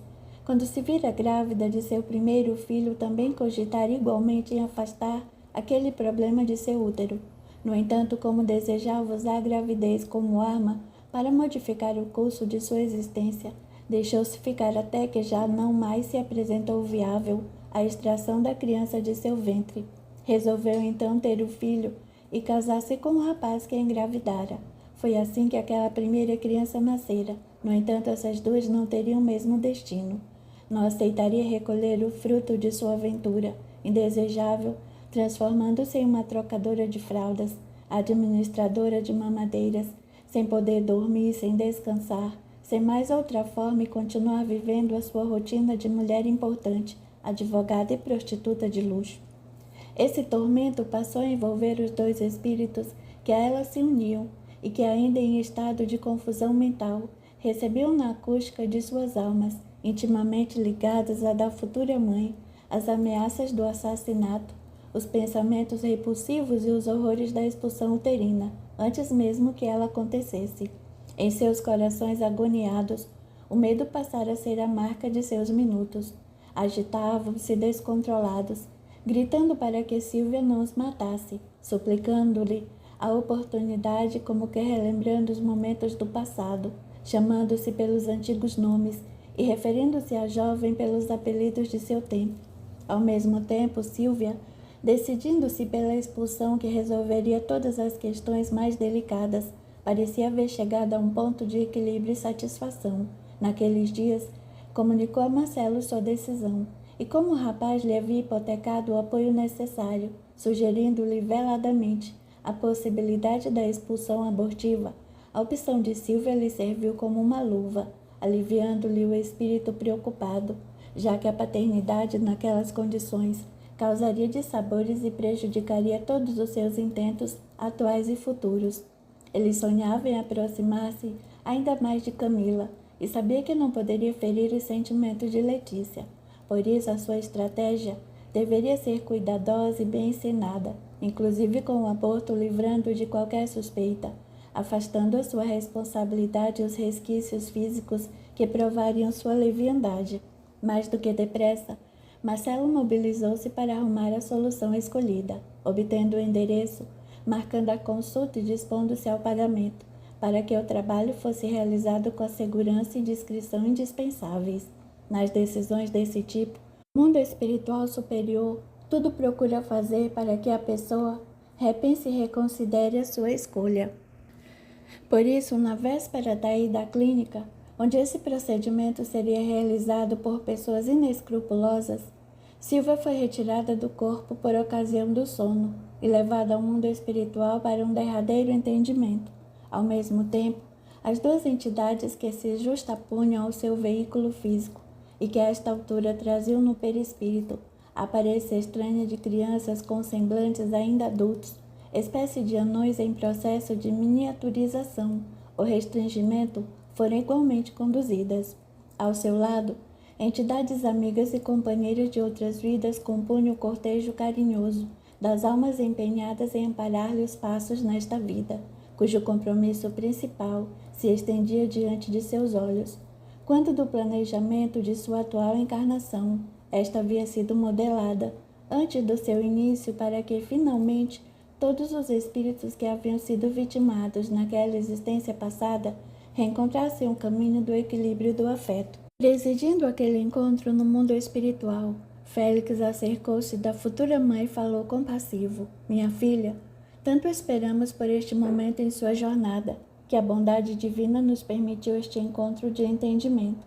Quando se vira grávida de seu primeiro filho, também cogitara igualmente em afastar aquele problema de seu útero. No entanto, como desejava usar a gravidez como arma para modificar o curso de sua existência, deixou-se ficar até que já não mais se apresentou viável a extração da criança de seu ventre. Resolveu então ter o filho e casar-se com o rapaz que a engravidara. Foi assim que aquela primeira criança nascera. No entanto, essas duas não teriam o mesmo destino. Não aceitaria recolher o fruto de sua aventura, indesejável, transformando-se em uma trocadora de fraldas, administradora de mamadeiras, sem poder dormir, sem descansar, sem mais outra forma e continuar vivendo a sua rotina de mulher importante, advogada e prostituta de luxo. Esse tormento passou a envolver os dois espíritos que a ela se uniam e que, ainda em estado de confusão mental, recebiam na acústica de suas almas, intimamente ligadas à da futura mãe, as ameaças do assassinato, os pensamentos repulsivos e os horrores da expulsão uterina, antes mesmo que ela acontecesse. Em seus corações agoniados, o medo passara a ser a marca de seus minutos. Agitavam-se descontrolados, gritando para que Silvia não os matasse, suplicando-lhe a oportunidade, como que relembrando os momentos do passado, chamando-se pelos antigos nomes e referindo-se à jovem pelos apelidos de seu tempo. Ao mesmo tempo, Silvia, decidindo-se pela expulsão que resolveria todas as questões mais delicadas, parecia haver chegado a um ponto de equilíbrio e satisfação. Naqueles dias, comunicou a Marcelo sua decisão, e como o rapaz lhe havia hipotecado o apoio necessário, sugerindo-lhe veladamente a possibilidade da expulsão abortiva, a opção de Silvia lhe serviu como uma luva, aliviando-lhe o espírito preocupado, já que a paternidade naquelas condições causaria dissabores e prejudicaria todos os seus intentos atuais e futuros. Ele sonhava em aproximar-se ainda mais de Camila e sabia que não poderia ferir os sentimentos de Letícia. Por isso, a sua estratégia deveria ser cuidadosa e bem ensinada, inclusive com o aborto livrando de qualquer suspeita, afastando a sua responsabilidade os resquícios físicos que provariam sua leviandade. Mais do que depressa, Marcelo mobilizou-se para arrumar a solução escolhida, obtendo o endereço, marcando a consulta e dispondo-se ao pagamento, para que o trabalho fosse realizado com a segurança e discrição indispensáveis. Nas decisões desse tipo, o mundo espiritual superior tudo procura fazer para que a pessoa repense e reconsidere a sua escolha. Por isso, na véspera da ida à clínica, onde esse procedimento seria realizado por pessoas inescrupulosas, Silvia foi retirada do corpo por ocasião do sono e levada ao mundo espiritual para um derradeiro entendimento. Ao mesmo tempo, as duas entidades que se justapunham ao seu veículo físico e que a esta altura traziam no perispírito a aparência estranha de crianças com semblantes ainda adultos, espécie de anões em processo de miniaturização ou restringimento, foram igualmente conduzidas. Ao seu lado, Entidades amigas e companheiras de outras vidas compunham o cortejo carinhoso das almas empenhadas em amparar-lhe os passos nesta vida, cujo compromisso principal se estendia diante de seus olhos. Quanto do planejamento de sua atual encarnação, esta havia sido modelada, antes do seu início, para que, finalmente, todos os espíritos que haviam sido vitimados naquela existência passada reencontrassem o caminho do equilíbrio e do afeto. Presidindo aquele encontro no mundo espiritual, Félix acercou-se da futura mãe e falou compassivo: Minha filha, tanto esperamos por este momento em sua jornada, que a bondade divina nos permitiu este encontro de entendimento.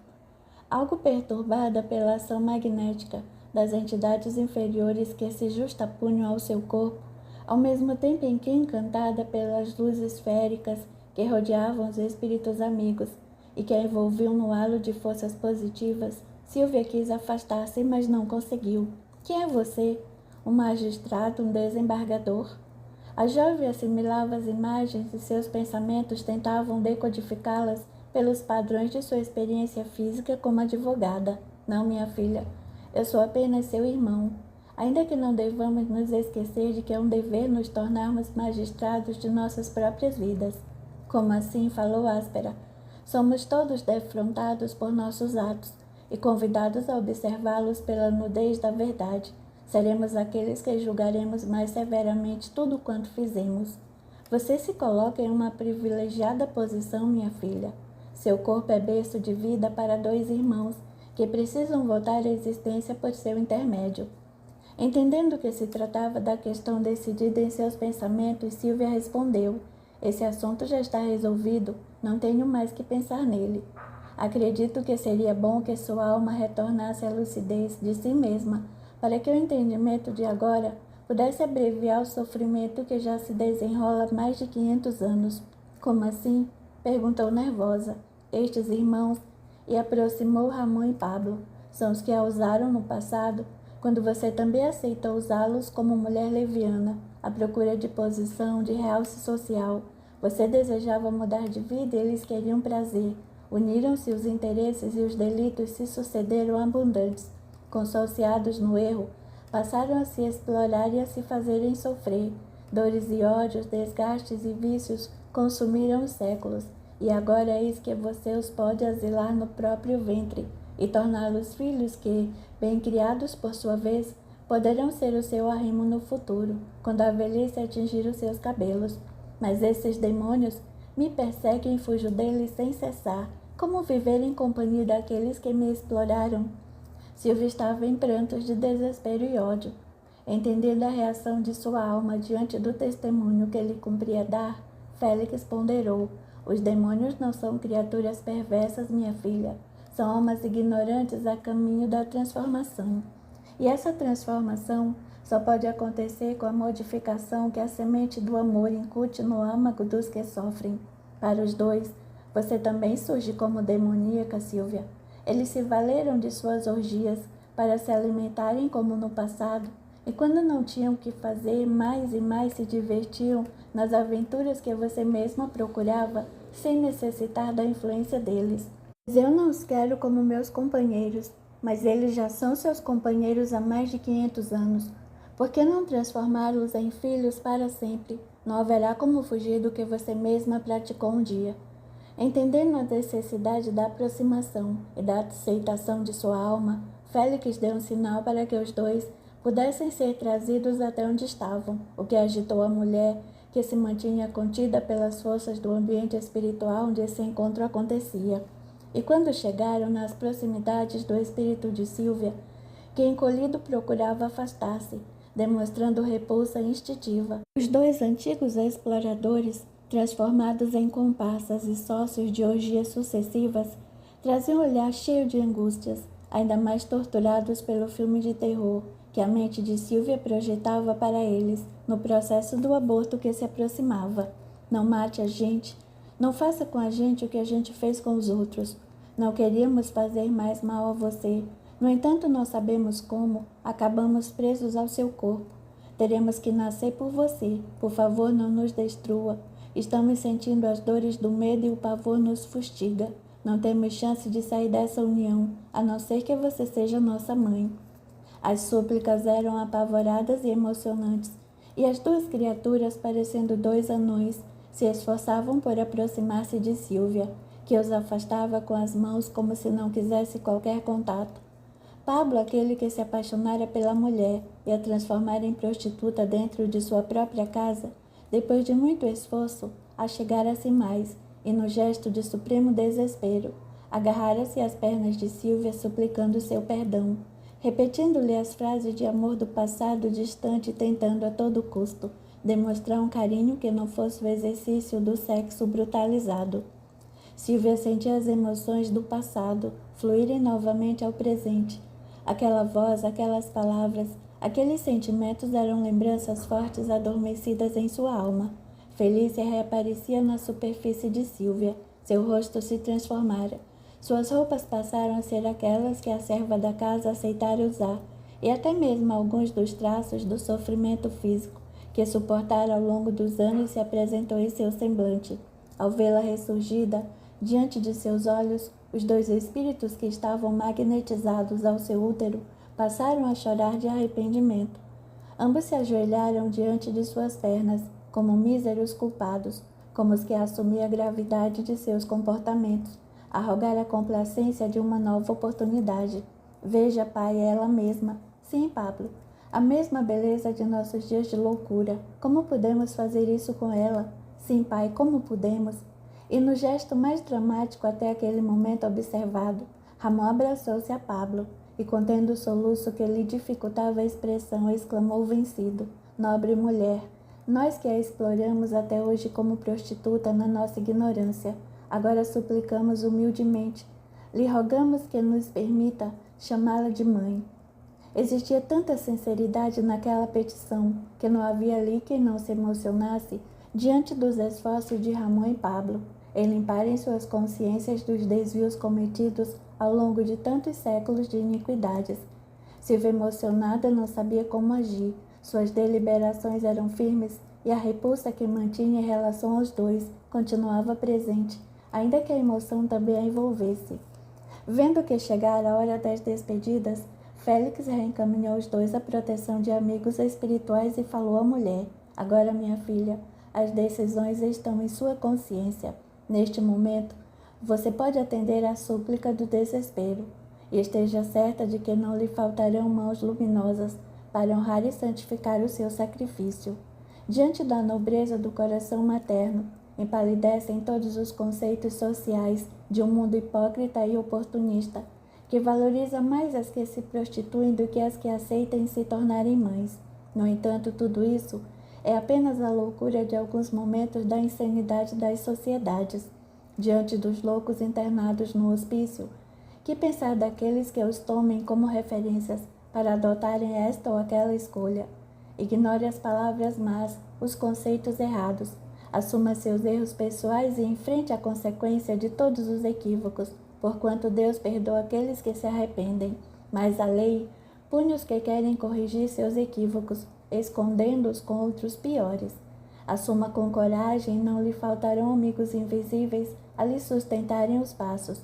Algo perturbada pela ação magnética das entidades inferiores que se justapunham ao seu corpo, ao mesmo tempo em que encantada pelas luzes esféricas que rodeavam os espíritos amigos e que a envolviam no halo de forças positivas, Silvia quis afastar-se, mas não conseguiu. Quem é você? Um magistrado, um desembargador? A jovem assimilava as imagens e seus pensamentos tentavam decodificá-las pelos padrões de sua experiência física como advogada. Não, minha filha, eu sou apenas seu irmão. Ainda que não devamos nos esquecer de que é um dever nos tornarmos magistrados de nossas próprias vidas. Como assim? Falou áspera. Somos todos defrontados por nossos atos e convidados a observá-los pela nudez da verdade. Seremos aqueles que julgaremos mais severamente tudo quanto fizemos. Você se coloca em uma privilegiada posição, minha filha. Seu corpo é berço de vida para dois irmãos que precisam voltar à existência por seu intermédio. Entendendo que se tratava da questão decidida em seus pensamentos, Silvia respondeu: Esse assunto já está resolvido, não tenho mais que pensar nele. Acredito que seria bom que sua alma retornasse à lucidez de si mesma, para que o entendimento de agora pudesse abreviar o sofrimento que já se desenrola há mais de 500 anos. Como assim? Perguntou nervosa. Estes irmãos, e aproximou Ramon e Pablo, são os que a usaram no passado, quando você também aceitou usá-los como mulher leviana, à procura de posição, de realce social. Você desejava mudar de vida e eles queriam prazer. Uniram-se os interesses e os delitos se sucederam abundantes. Consociados no erro, passaram a se explorar e a se fazerem sofrer. Dores e ódios, desgastes e vícios consumiram os séculos, e agora eis que você os pode asilar no próprio ventre e torná-los filhos que, bem criados por sua vez, poderão ser o seu arrimo no futuro, quando a velhice atingir os seus cabelos. Mas esses demônios me perseguem e fujo deles sem cessar. Como viver em companhia daqueles que me exploraram? Silvia estava em prantos de desespero e ódio. Entendendo a reação de sua alma diante do testemunho que lhe cumpria dar, Félix ponderou: Os demônios não são criaturas perversas, minha filha. São almas ignorantes a caminho da transformação. E essa transformação só pode acontecer com a modificação que a semente do amor incute no âmago dos que sofrem. Para os dois, você também surge como demoníaca, Silvia. Eles se valeram de suas orgias para se alimentarem como no passado, e quando não tinham o que fazer, mais e mais se divertiam nas aventuras que você mesma procurava, sem necessitar da influência deles. Eu não os quero como meus companheiros, mas eles já são seus companheiros há mais de 500 anos. Por que não transformá-los em filhos para sempre? Não haverá como fugir do que você mesma praticou um dia. Entendendo a necessidade da aproximação e da aceitação de sua alma, Félix deu um sinal para que os dois pudessem ser trazidos até onde estavam, o que agitou a mulher, que se mantinha contida pelas forças do ambiente espiritual onde esse encontro acontecia. E quando chegaram nas proximidades do espírito de Silvia, que encolhido procurava afastar-se, demonstrando repulsa instintiva, os dois antigos exploradores, transformados em comparsas e sócios de orgias sucessivas, traziam um olhar cheio de angústias, ainda mais torturados pelo filme de terror que a mente de Silvia projetava para eles no processo do aborto que se aproximava. Não mate a gente, não faça com a gente o que a gente fez com os outros. Não queríamos fazer mais mal a você. No entanto, não sabemos como, acabamos presos ao seu corpo. Teremos que nascer por você. Por favor, não nos destrua. Estamos sentindo as dores do medo e o pavor nos fustiga. Não temos chance de sair dessa união, a não ser que você seja nossa mãe. As súplicas eram apavoradas e emocionantes, e as duas criaturas, parecendo dois anões, se esforçavam por aproximar-se de Sílvia, que os afastava com as mãos como se não quisesse qualquer contato. Pablo, aquele que se apaixonara pela mulher e a transformara em prostituta dentro de sua própria casa, depois de muito esforço, achegara-se mais, e no gesto de supremo desespero, agarrara-se às pernas de Sílvia suplicando seu perdão, repetindo-lhe as frases de amor do passado distante, tentando a todo custo demonstrar um carinho que não fosse o exercício do sexo brutalizado. Sílvia sentia as emoções do passado fluírem novamente ao presente. Aquela voz, aquelas palavras, aqueles sentimentos eram lembranças fortes adormecidas em sua alma. Felícia reaparecia na superfície de Sílvia. Seu rosto se transformara. Suas roupas passaram a ser aquelas que a serva da casa aceitara usar, e até mesmo alguns dos traços do sofrimento físico que suportara ao longo dos anos se apresentou em seu semblante. Ao vê-la ressurgida, diante de seus olhos, os dois espíritos que estavam magnetizados ao seu útero passaram a chorar de arrependimento. Ambos se ajoelharam diante de suas pernas, como míseros culpados, como os que assumiam a gravidade de seus comportamentos, a rogar a complacência de uma nova oportunidade. Veja, pai, ela mesma. Sim, Pablo, a mesma beleza de nossos dias de loucura. Como podemos fazer isso com ela? Sim, pai, como podemos? E no gesto mais dramático até aquele momento observado, Ramon abraçou-se a Pablo e, contendo o soluço que lhe dificultava a expressão, exclamou vencido: nobre mulher, nós que a exploramos até hoje como prostituta na nossa ignorância, agora suplicamos humildemente, lhe rogamos que nos permita chamá-la de mãe. Existia tanta sinceridade naquela petição que não havia ali quem não se emocionasse diante dos esforços de Ramon e Pablo em limparem suas consciências dos desvios cometidos ao longo de tantos séculos de iniquidades. Silvia, emocionada, não sabia como agir. Suas deliberações eram firmes e a repulsa que mantinha em relação aos dois continuava presente, ainda que a emoção também a envolvesse. Vendo que chegara a hora das despedidas, Félix reencaminhou os dois à proteção de amigos espirituais e falou à mulher: agora, minha filha, as decisões estão em sua consciência. Neste momento, você pode atender à súplica do desespero, e esteja certa de que não lhe faltarão mãos luminosas para honrar e santificar o seu sacrifício. Diante da nobreza do coração materno, empalidecem todos os conceitos sociais de um mundo hipócrita e oportunista, que valoriza mais as que se prostituem do que as que aceitam se tornarem mães. No entanto, tudo isso é apenas a loucura de alguns momentos da insanidade das sociedades. Diante dos loucos internados no hospício, que pensar daqueles que os tomem como referências para adotarem esta ou aquela escolha? Ignore as palavras más, os conceitos errados, assuma seus erros pessoais e enfrente a consequência de todos os equívocos, porquanto Deus perdoa aqueles que se arrependem, mas a lei pune os que querem corrigir seus equívocos, escondendo-os com outros piores. Assuma com coragem, não lhe faltarão amigos invisíveis a lhe sustentarem os passos.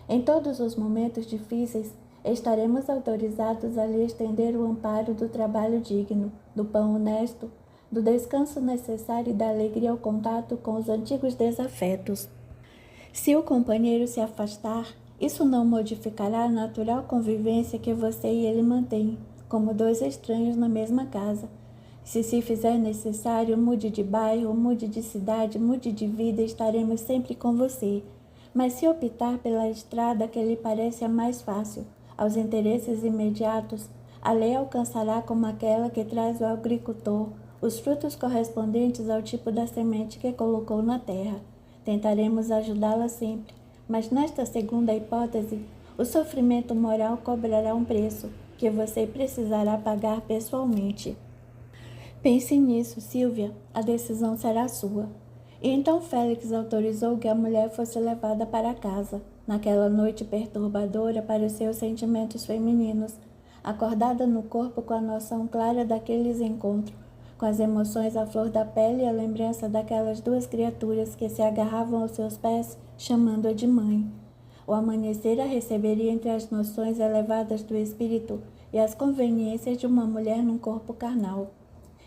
Em todos os momentos difíceis, estaremos autorizados a lhe estender o amparo do trabalho digno, do pão honesto, do descanso necessário e da alegria ao contato com os antigos desafetos. Se o companheiro se afastar, isso não modificará a natural convivência que você e ele mantêm, como dois estranhos na mesma casa. Se fizer necessário, mude de bairro, mude de cidade, mude de vida, estaremos sempre com você. Mas se optar pela estrada que lhe parece a mais fácil, aos interesses imediatos, a lei alcançará como aquela que traz ao agricultor os frutos correspondentes ao tipo da semente que colocou na terra. Tentaremos ajudá-la sempre, mas nesta segunda hipótese, o sofrimento moral cobrará um preço que você precisará pagar pessoalmente. Pense nisso, Sílvia, a decisão será sua. E então Félix autorizou que a mulher fosse levada para casa, naquela noite perturbadora para os seus sentimentos femininos, acordada no corpo com a noção clara daqueles encontros, com as emoções à flor da pele e a lembrança daquelas duas criaturas que se agarravam aos seus pés, chamando-a de mãe. O amanhecer a receberia entre as noções elevadas do espírito e as conveniências de uma mulher num corpo carnal.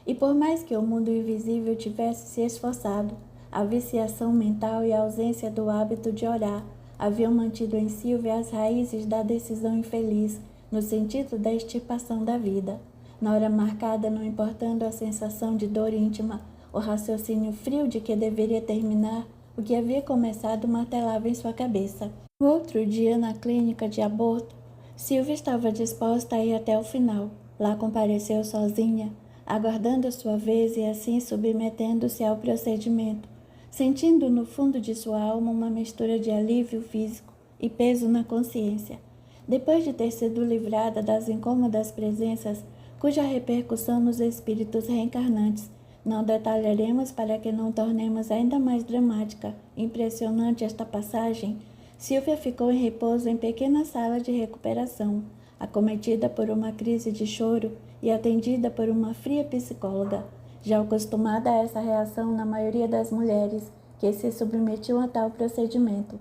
E por mais que o mundo invisível tivesse se esforçado, a viciação mental e a ausência do hábito de orar haviam mantido em Silvia as raízes da decisão infeliz, no sentido da extirpação da vida. Na hora marcada, não importando a sensação de dor íntima, o raciocínio frio de que deveria terminar o que havia começado martelava em sua cabeça. No outro dia, na clínica de aborto, Silvia estava disposta a ir até o final. Lá compareceu sozinha, aguardando a sua vez e assim submetendo-se ao procedimento, sentindo no fundo de sua alma uma mistura de alívio físico e peso na consciência. Depois de ter sido livrada das incômodas presenças, cuja repercussão nos espíritos reencarnantes não detalharemos para que não tornemos ainda mais dramática e impressionante esta passagem, Silvia ficou em repouso em pequena sala de recuperação, acometida por uma crise de choro e atendida por uma fria psicóloga, já acostumada a essa reação na maioria das mulheres que se submetiam a tal procedimento.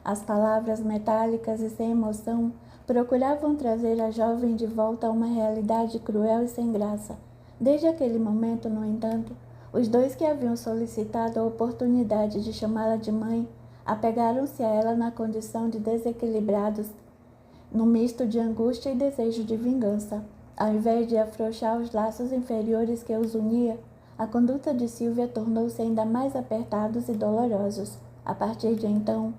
As palavras metálicas e sem emoção procuravam trazer a jovem de volta a uma realidade cruel e sem graça. Desde aquele momento, no entanto, os dois que haviam solicitado a oportunidade de chamá-la de mãe apegaram-se a ela na condição de desequilibrados, num misto de angústia e desejo de vingança. Ao invés de afrouxar os laços inferiores que os unia, a conduta de Silvia tornou-se ainda mais apertados e dolorosos. A partir de então,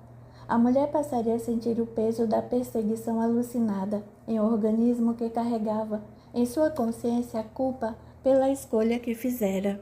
a mulher passaria a sentir o peso da perseguição alucinada em um organismo que carregava em sua consciência a culpa pela escolha que fizera.